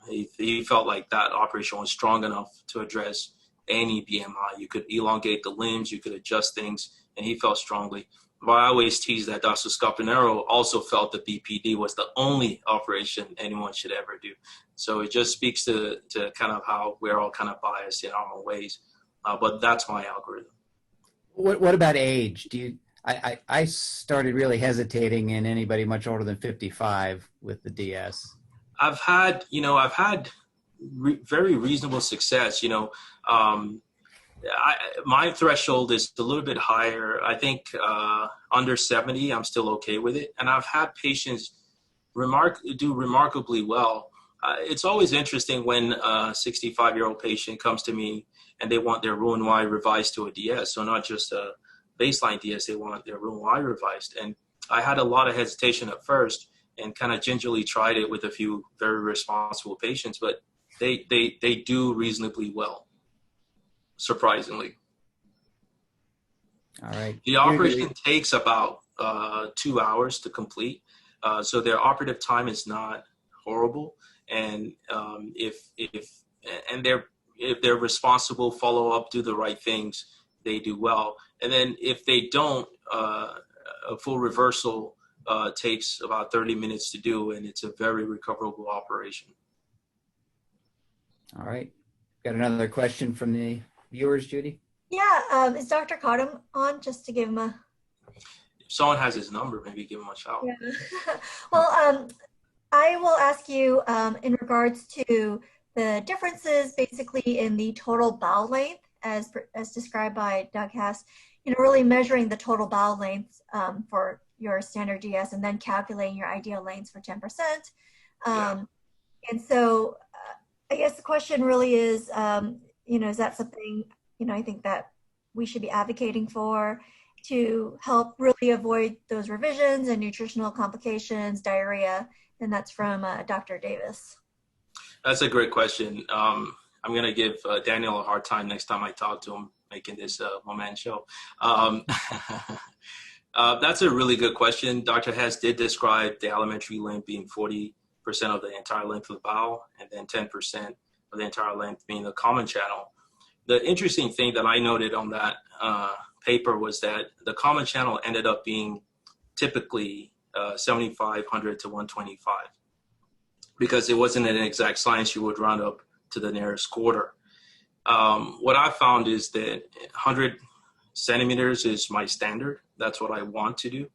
He felt like that operation was strong enough to address any BMI. You could elongate the limbs, you could adjust things, and he felt strongly. But I always tease that Dr. Scarpanero also felt that BPD was the only operation anyone should ever do. So it just speaks to kind of how we're all kind of biased in our own ways. But that's my algorithm.
What about age? I started really hesitating in anybody much older than 55 with the DS.
I've had very reasonable success. My threshold is a little bit higher. I think under 70, I'm still okay with it. And I've had patients do remarkably well. It's always interesting when a 65-year-old patient comes to me and they want their Roux-en-Y revised to a DS. So not just a baseline DS, they want their Roux-en-Y revised. And I had a lot of hesitation at first and kind of gingerly tried it with a few very responsible patients, but they do reasonably well, surprisingly.
All right.
The operation takes about 2 hours to complete. So their operative time is not horrible. And if they're responsible, follow up, do the right things, they do well. And then if they don't, a full reversal takes about 30 minutes to do, and it's a very recoverable operation.
All right. Got another question from the viewers, Judy?
Yeah, is Dr. Cottam on, just to give him a...
If someone has his number, maybe give him a shout.
Yeah. Well, I will ask you in regards to the differences basically in the total bowel length as described by Doug Hess, really measuring the total bowel length for your standard DS and then calculating your ideal lengths for 10%. And so I guess the question really is, is that something, I think that we should be advocating for to help really avoid those revisions and nutritional complications, diarrhea, and that's from Dr. Davis.
That's a great question. I'm going to give Daniel a hard time next time I talk to him, making this one-man show. That's a really good question. Dr. Hess did describe the alimentary length being 40% of the entire length of the bowel, and then 10% of the entire length being the common channel. The interesting thing that I noted on that paper was that the common channel ended up being typically 7,500 to 125. Because it wasn't an exact science, you would round up to the nearest quarter. What I found is that 100 centimeters is my standard. That's what I want to do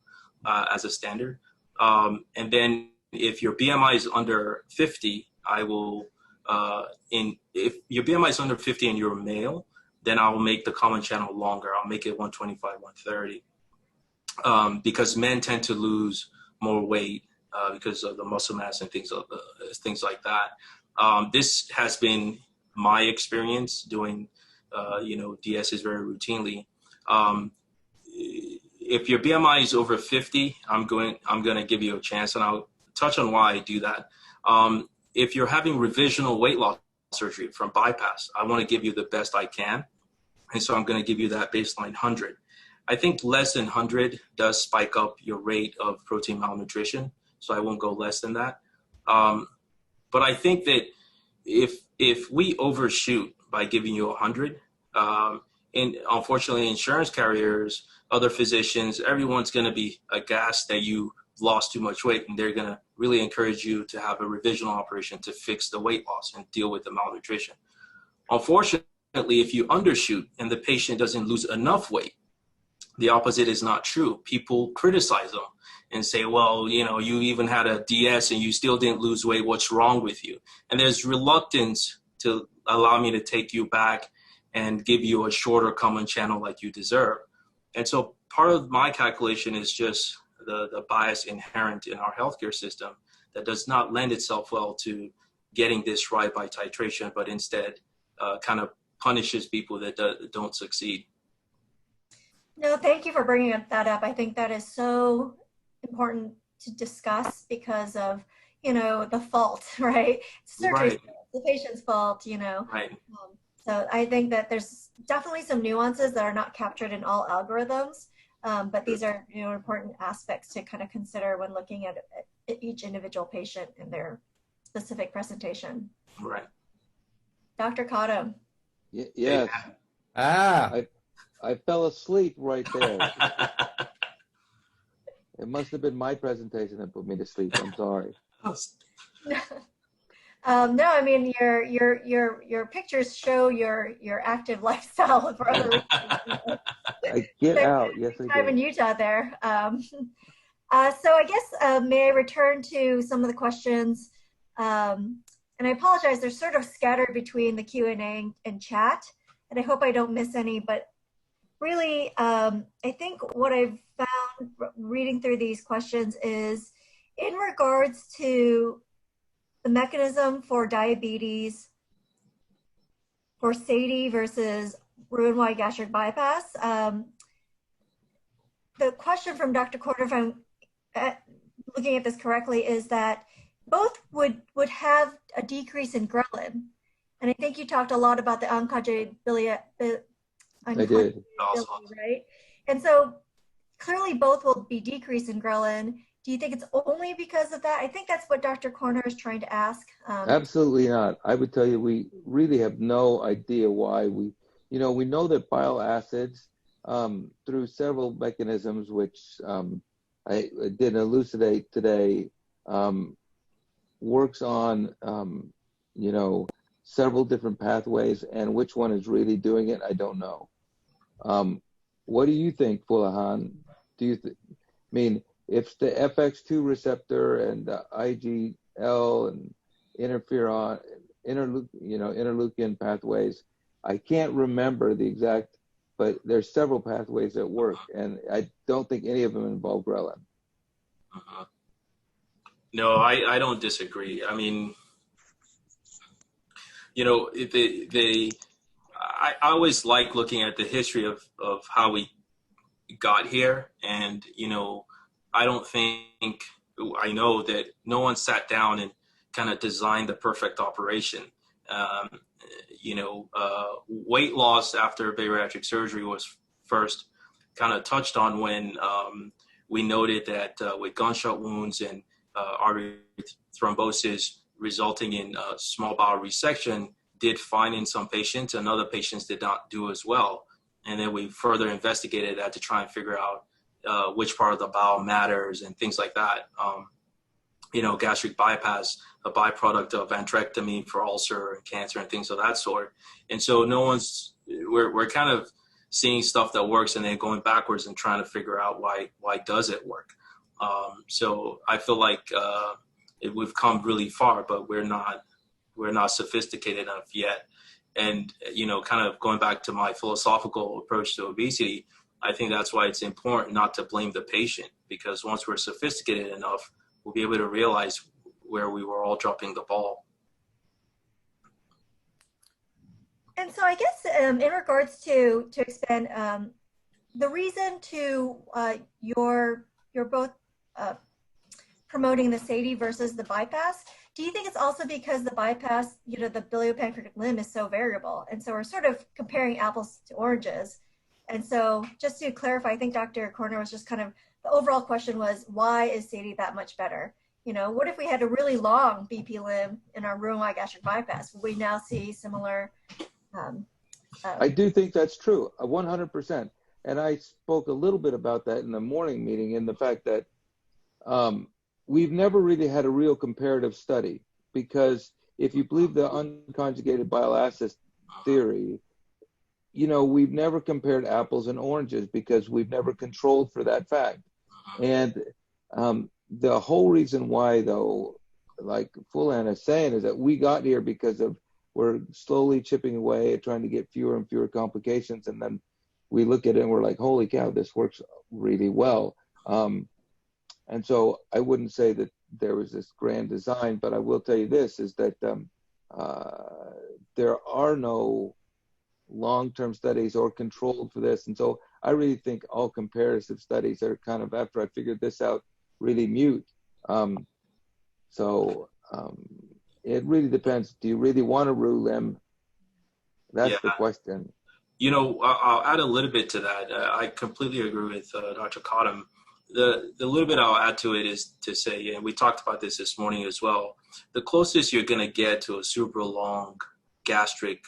as a standard. And then if your BMI is under 50, I will, if your BMI is under 50 and you're a male, then I will make the common channel longer. I'll make it 125, 130. Because men tend to lose more weight because of the muscle mass and things like that. This has been my experience doing, DSs very routinely. If your BMI is over 50, I'm going to give you a chance, and I'll touch on why I do that. If you're having revisional weight loss surgery from bypass, I want to give you the best I can, and so I'm going to give you that baseline 100. I think less than 100 does spike up your rate of protein malnutrition, so I won't go less than that. But I think that if we overshoot by giving you 100, and unfortunately insurance carriers, other physicians, everyone's going to be aghast that you lost too much weight, and they're going to really encourage you to have a revisional operation to fix the weight loss and deal with the malnutrition. Unfortunately, if you undershoot and the patient doesn't lose enough weight, the opposite is not true. People criticize them and say, well, you even had a DS and you still didn't lose weight. What's wrong with you? And there's reluctance to allow me to take you back and give you a shorter common channel like you deserve. And so part of my calculation is just the bias inherent in our healthcare system that does not lend itself well to getting this right by titration, but instead kind of punishes people that don't succeed.
No, thank you for bringing that up. I think that is so important to discuss because of, the fault, right? Surgery, the patient's fault,
Right.
So I think that there's definitely some nuances that are not captured in all algorithms, but these are, important aspects to kind of consider when looking at each individual patient and their specific presentation.
Right.
Dr. Cottam.
Yes. I fell asleep right there. It must have been my presentation that put me to sleep. I'm sorry.
No, I mean your pictures show your active lifestyle for other reasons.
get out. Yes, I
time in
do.
Utah there. So I guess, may I return to some of the questions? And I apologize, they're sort of scattered between the Q&A and chat, and I hope I don't miss any, but really, I think what I've found reading through these questions is in regards to the mechanism for diabetes, for SADI versus Roux-en-Y gastric bypass. The question from Dr. Corder, if I'm looking at this correctly, is that both would have a decrease in ghrelin. And I think you talked a lot about the unconjugated
I did.
Right? And so clearly both will be decreased in ghrelin. Do you think it's only because of that? I think that's what Dr. Corner is trying to ask.
Absolutely not. I would tell you, we really have no idea why. We know that bile acids, through several mechanisms, which I did elucidate today, works on, several different pathways, and which one is really doing it, I don't know. What do you think, Folahan? Do you if the FX2 receptor and the IGL and interferon, interleukin pathways, I can't remember the exact, but there's several pathways that work, and I don't think any of them involve ghrelin.
No, I don't disagree. I mean, I always like looking at the history of how we got here, and I don't think, I know that no one sat down and kind of designed the perfect operation. Weight loss after bariatric surgery was first kind of touched on when we noted that with gunshot wounds and artery thrombosis resulting in small bowel resection did fine in some patients, and other patients did not do as well. And then we further investigated that to try and figure out which part of the bowel matters and things like that. Gastric bypass, a byproduct of antrectomy for ulcer and cancer and things of that sort. And so we're kind of seeing stuff that works and then going backwards and trying to figure out why does it work. So I feel like we've come really far, but we're not sophisticated enough yet. And, kind of going back to my philosophical approach to obesity, I think that's why it's important not to blame the patient, because once we're sophisticated enough, we'll be able to realize where we were all dropping the ball.
And so I guess in regards to expand, the reason to you're both promoting the SADI versus the bypass, do you think it's also because the bypass, the biliopancreatic limb is so variable? And so we're sort of comparing apples to oranges. And so just to clarify, I think Dr. Corner was just kind of, the overall question was, why is SADI that much better? What if we had a really long BP limb in our Roux-en-Y gastric bypass? Would we now see similar?
I do think that's true, 100%. And I spoke a little bit about that in the morning meeting, in the fact that we've never really had a real comparative study, because if you believe the unconjugated bile acid theory, we've never compared apples and oranges because we've never controlled for that fact. And the whole reason why, though, like Folahan is saying, is that we got here because we're slowly chipping away at trying to get fewer and fewer complications. And then we look at it and we're like, holy cow, this works really well. And so I wouldn't say that there was this grand design, but I will tell you this, is that there are no long-term studies or controlled for this. And so I really think all comparative studies are kind of, after I figured this out, really mute. It really depends. Do you really want a Roux limb? That's the question.
I'll add a little bit to that. I completely agree with Dr. Cottam. The little bit I'll add to it is to say, and we talked about this morning as well, the closest you're going to get to a super long gastric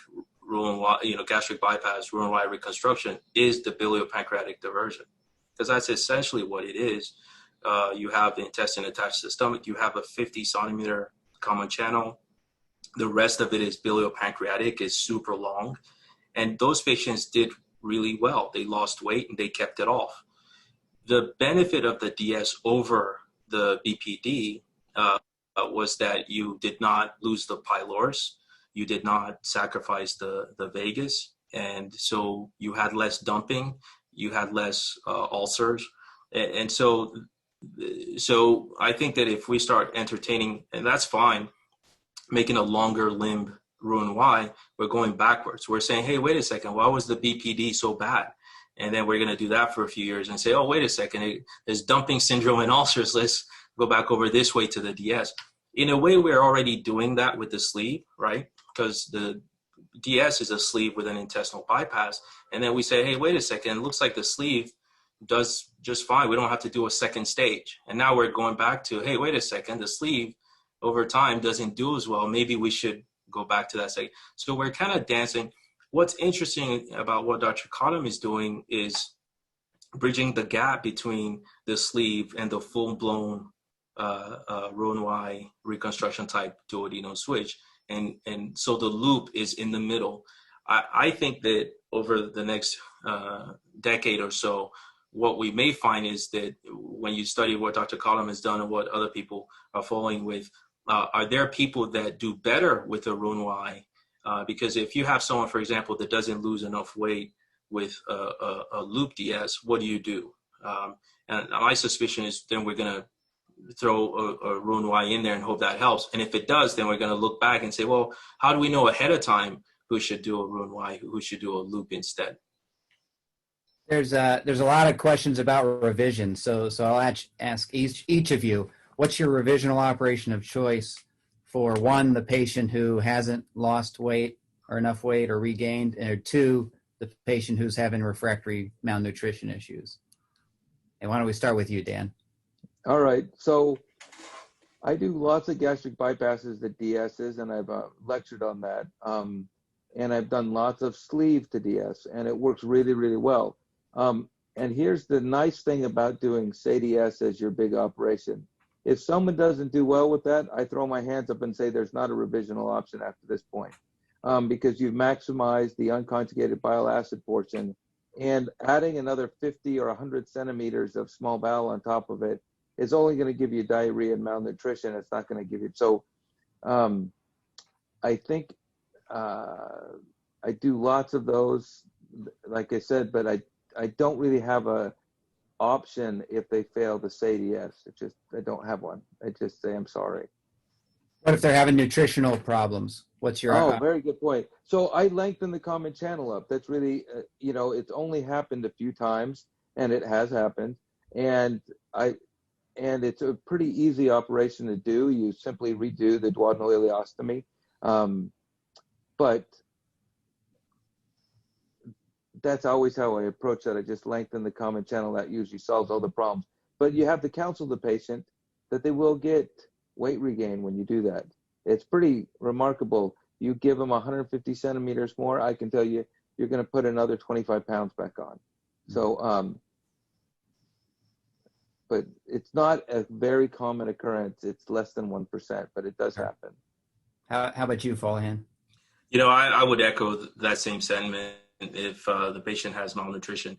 gastric bypass, Roux-en-Y reconstruction, is the biliopancreatic diversion, because that's essentially what it is. You have the intestine attached to the stomach. You have a 50-centimeter common channel. The rest of it is biliopancreatic, is super long. And those patients did really well. They lost weight and they kept it off. The benefit of the DS over the BPD was that you did not lose the pylorus, you did not sacrifice the vagus, and so you had less dumping, you had less ulcers, and so I think that if we start entertaining, and that's fine, making a longer limb Roux-en-Y, we're going backwards. We're saying, hey, wait a second, why was the BPD so bad? And then we're going to do that for a few years and say, oh, wait a second, there's dumping syndrome and ulcers. Let's go back over this way to the DS. In a way, we're already doing that with the sleeve, right? Because the DS is a sleeve with an intestinal bypass. And then we say, hey, wait a second, it looks like the sleeve does just fine. We don't have to do a second stage. And now we're going back to, hey, wait a second, the sleeve over time doesn't do as well. Maybe we should go back to that second. So we're kind of dancing. What's interesting about what Dr. Cottam is doing is bridging the gap between the sleeve and the full-blown Roux-en-Y reconstruction type duodenal switch. And so the loop is in the middle. I think that over the next decade or so, what we may find is that when you study what Dr. Cottam has done and what other people are following with, are there people that do better with a Roux-en-Y? Because if you have someone, for example, that doesn't lose enough weight with a loop DS, what do you do? And my suspicion is then we're going to throw a Roux-en-Y in there and hope that helps. And if it does, then we're going to look back and say, well, how do we know ahead of time who should do a Roux-en-Y, who should do a loop instead?
There's a lot of questions about revision. So I'll ask each of you, what's your revisional operation of choice for one, the patient who hasn't lost weight or enough weight or regained, and two, the patient who's having refractory malnutrition issues? And why don't we start with you, Dan?
All right. So I do lots of gastric bypasses to DSs, and I've lectured on that. And I've done lots of sleeve to DS, and it works really, really well. And here's the nice thing about doing SADI-S as your big operation. If someone doesn't do well with that, I throw my hands up and say there's not a revisional option after this point, because you've maximized the unconjugated bile acid portion, and adding another 50 or 100 centimeters of small bowel on top of it is only going to give you diarrhea and malnutrition. It's not going to give you, so I think I do lots of those, like I said, but I don't really have a option if they fail the SADI-S. It just, I don't have one. I just say, I'm sorry.
What if they're having nutritional problems? What's your...
Oh, very good point. So I lengthen the common channel up. That's really, it's only happened a few times, and it has happened. And it's a pretty easy operation to do. You simply redo the duodenal ileostomy. But that's always how I approach that. I just lengthen the common channel. That usually solves all the problems. But you have to counsel the patient that they will get weight regain when you do that. It's pretty remarkable. You give them 150 centimeters more, I can tell you, you're going to put another 25 pounds back on. So, but it's not a very common occurrence. It's less than 1%, but it does happen.
How about you, Folahan?
I would echo that same sentiment if the patient has malnutrition.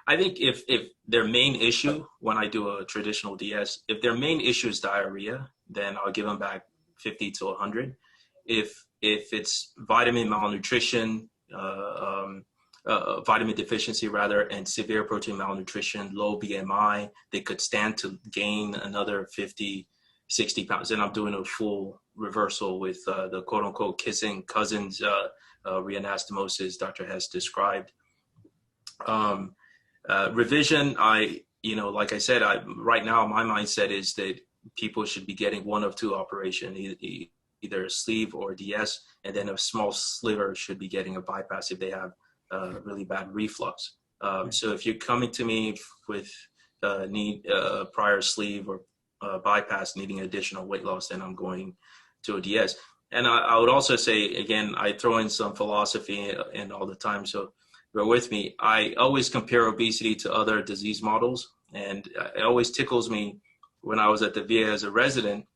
I think if their main issue, when I do a traditional DS, if their main issue is diarrhea, then I'll give them back 50 to 100. If it's vitamin malnutrition, vitamin deficiency rather, and severe protein malnutrition, low BMI, they could stand to gain another 50, 60 pounds. And I'm doing a full reversal with the quote unquote kissing cousins reanastomosis Dr. Hess described. Revision, like I said, right now my mindset is that people should be getting one of two operations, either a sleeve or DS, and then a small sliver should be getting a bypass if they have really bad reflux. So if you're coming to me with need prior sleeve or bypass needing additional weight loss, then I'm going to a DS. And I would also say, again, I throw in some philosophy in all the time, so bear with me. I always compare obesity to other disease models, and it always tickles me when I was at the VA as a resident.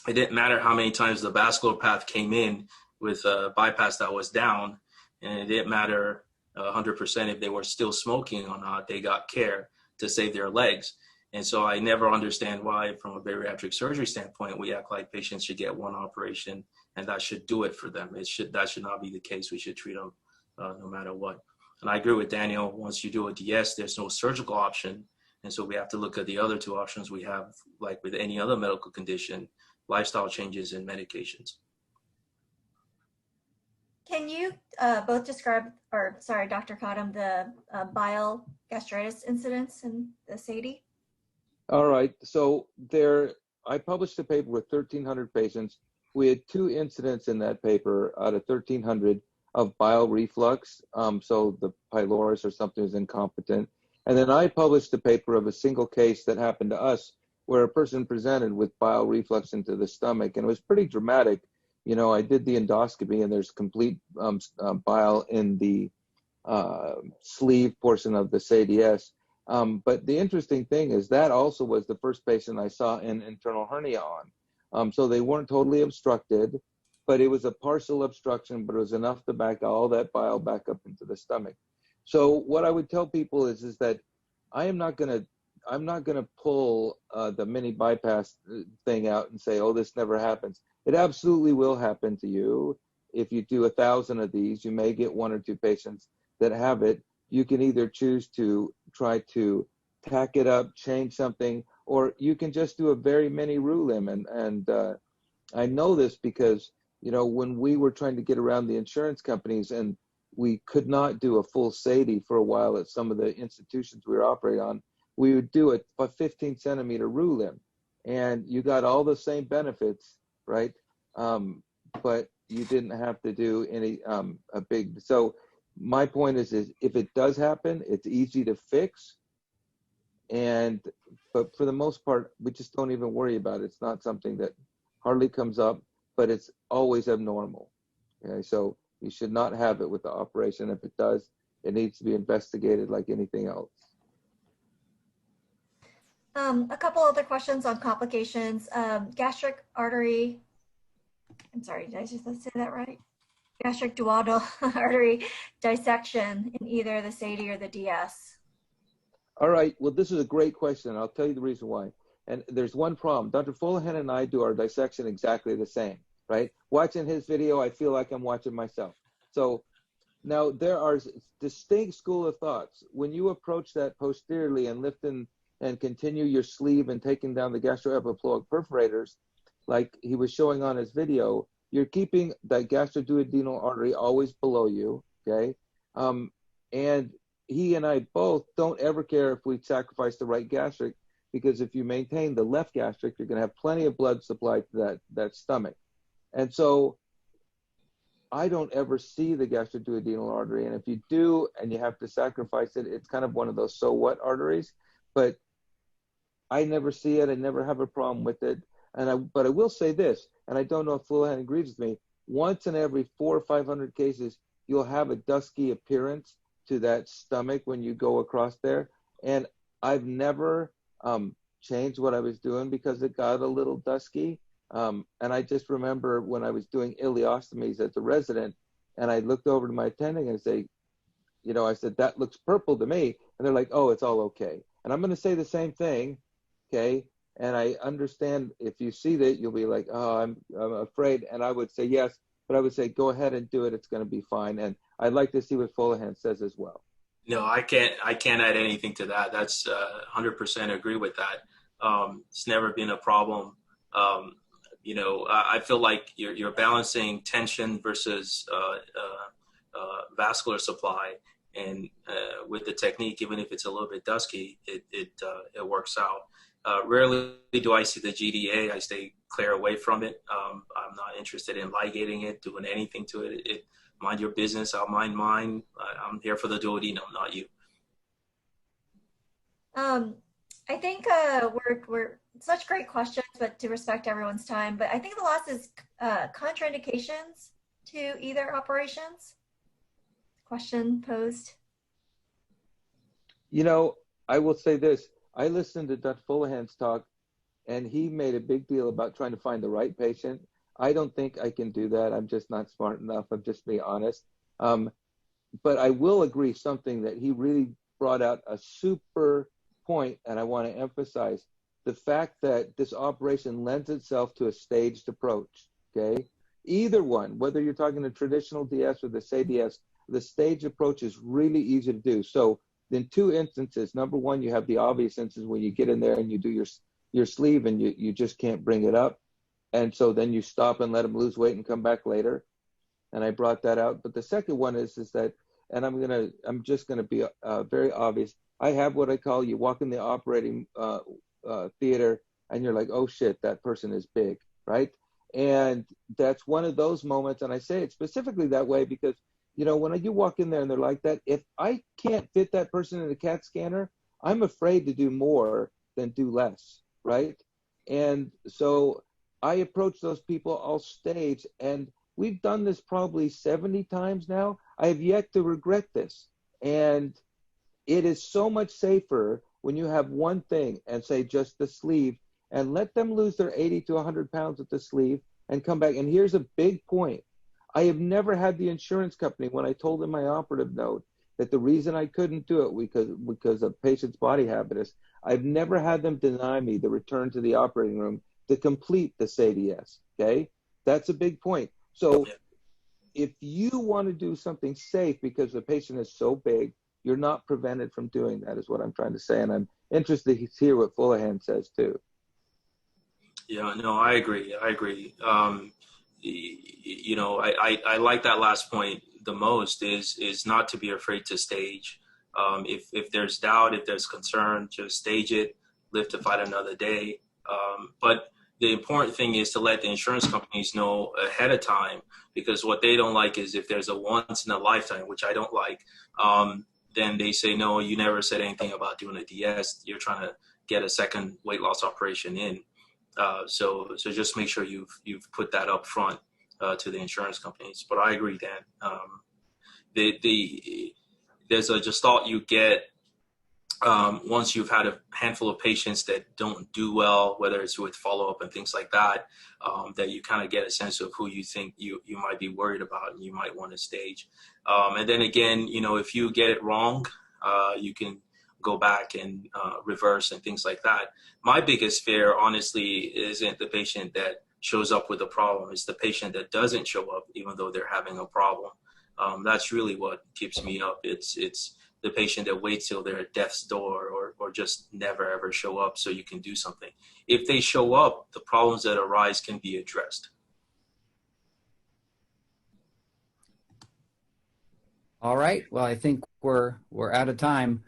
It didn't matter how many times the vascular path came in with a bypass that was down, and it didn't matter 100% if they were still smoking or not. They got care to save their legs. And so I never understand why, from a bariatric surgery standpoint, we act like patients should get one operation and that should do it for them. That should not be the case. We should treat them no matter what. And I agree with Daniel. Once you do a DS, there's no surgical option. And so we have to look at the other two options we have, like with any other medical condition, lifestyle changes and medications.
Can you both describe, or sorry, Dr. Cottam, the bile gastritis incidence in the SADI?
All right, so I published a paper with 1,300 patients. We had 2 incidents in that paper out of 1,300 of bile reflux. So the pylorus or something was incompetent. And then I published a paper of a single case that happened to us where a person presented with bile reflux into the stomach, and it was pretty dramatic. You know, I did the endoscopy and there's complete bile in the sleeve portion of the SADI-S. But the interesting thing is that also was the first patient I saw an internal hernia on. So they weren't totally obstructed, but it was a partial obstruction, but it was enough to back all that bile back up into the stomach. So what I would tell people is that I'm not gonna pull the mini bypass thing out and say, oh, this never happens. It absolutely will happen to you. If you do 1,000 of these, you may get 1 or 2 patients that have it. You can either choose to try to tack it up, change something, or you can just do a very mini RULIM. And I know this because, you know, when we were trying to get around the insurance companies and we could not do a full SADI for a while at some of the institutions we were operating on, we would do a 15 centimeter RULIM. And you got all the same benefits, right? But you didn't have to do any a big. So my point is if it does happen, it's easy to fix. But for the most part, we just don't even worry about it. It's not something that hardly comes up, but it's always abnormal. Okay, so you should not have it with the operation. If it does, it needs to be investigated like anything else.
A couple other questions on complications. Gastric artery, I'm sorry, did I just say that right? Gastric duodenal artery dissection in either the SADI or the DS.
All right, well, this is a great question. I'll tell you the reason why. And there's one problem. Dr. Folahan and I do our dissection exactly the same, right? Watching his video, I feel like I'm watching myself. So now there are distinct school of thoughts. When you approach that posteriorly and lifting and continue your sleeve and taking down the gastroepiploic perforators, like he was showing on his video, you're keeping that gastroduodenal artery always below you, okay? And he and I both don't ever care if we sacrifice the right gastric, because if you maintain the left gastric, you're gonna have plenty of blood supply to that stomach. And so I don't ever see the gastroduodenal artery, and if you do and you have to sacrifice it, it's kind of one of those so what arteries, but I never see it, I never have a problem with it. But I will say this, and I don't know if Folahan agrees with me, once in every 400 or 500 cases, you'll have a dusky appearance to that stomach when you go across there. And I've never changed what I was doing because it got a little dusky. And I just remember when I was doing ileostomies as a resident, and I looked over to my attending and say, you know, I said, that looks purple to me. And they're like, oh, it's all okay. And I'm going to say the same thing, okay? And I understand if you see that, you'll be like, oh, I'm afraid. And I would say yes, but I would say, go ahead and do it. It's going to be fine. And I'd like to see what Folahan says as well.
No, I can't add anything to that. That's 100% agree with that. It's never been a problem. You know, I feel like you're balancing tension versus vascular supply. And with the technique, even if it's a little bit dusky, it works out. Rarely do I see the GDA. I stay clear away from it. I'm not interested in ligating it, doing anything to it. Mind your business. I'll mind mine. I'm here for the duodenum, not you.
I think we're such great questions, but to respect everyone's time. But I think the last is contraindications to either operations. Question posed.
You know, I will say this. I listened to Dr. Folahan's talk, and he made a big deal about trying to find the right patient. I don't think I can do that. I'm just not smart enough. I'm just being honest. but I will agree something that he really brought out a super point, and I want to emphasize the fact that this operation lends itself to a staged approach, okay? Either one, whether you're talking a traditional DS or the SADI-S, the staged approach is really easy to do. So in two instances, number one, you have the obvious instance where you get in there and you do your sleeve and you just can't bring it up. And so then you stop and let them lose weight and come back later. And I brought that out. But the second one is that, and I'm just gonna be very obvious. I have what I call, you walk in the operating theater and you're like, oh shit, that person is big, right? And that's one of those moments, and I say it specifically that way because, you know, when you walk in there and they're like that, if I can't fit that person in a CAT scanner, I'm afraid to do more than do less, right? And so I approach those people all stage, and we've done this probably 70 times now. I have yet to regret this. And it is so much safer when you have one thing and say just the sleeve, and let them lose their 80 to 100 pounds with the sleeve and come back. And here's a big point. I have never had the insurance company, when I told them my operative note, that the reason I couldn't do it because of patient's body habitus, I've never had them deny me the return to the operating room to complete the SADI-S, okay? That's a big point. So if you want to do something safe because the patient is so big, you're not prevented from doing that, is what I'm trying to say. And I'm interested to hear what Folahan says too.
Yeah, no, I agree. You know, I like that last point the most is not to be afraid to stage. If there's doubt, if there's concern, just stage it, live to fight another day. But the important thing is to let the insurance companies know ahead of time, because what they don't like is if there's a once in a lifetime, which I don't like, then they say, no, you never said anything about doing a DS. You're trying to get a second weight loss operation in. So just make sure you've put that up front to the insurance companies. But I agree, Dan. There's a gestalt you get once you've had a handful of patients that don't do well, whether it's with follow-up and things like that, that you kind of get a sense of who you think you might be worried about and you might want to stage. And then again, you know, if you get it wrong, you can go back and reverse and things like that. My biggest fear, honestly, isn't the patient that shows up with a problem. It's the patient that doesn't show up even though they're having a problem. That's really what keeps me up. It's the patient that waits till they're at death's door or just never ever show up so you can do something. If they show up, the problems that arise can be addressed.
All right. Well, I think we're out of time.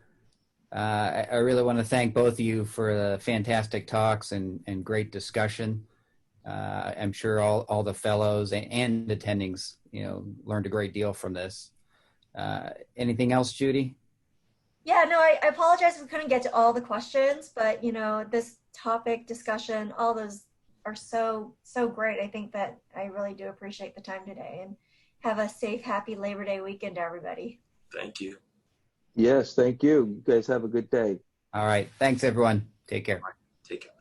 I really want to thank both of you for the fantastic talks and great discussion. I'm sure all the fellows and attendings, you know, learned a great deal from this. Anything else, Judy?
Yeah, no, I apologize if we couldn't get to all the questions, but you know, this topic discussion, all those are so great. I think that I really do appreciate the time today, and have a safe, happy Labor Day weekend, everybody.
Thank you.
Yes, thank you. You guys have a good day.
All right. Thanks, everyone. Take care.
Take care.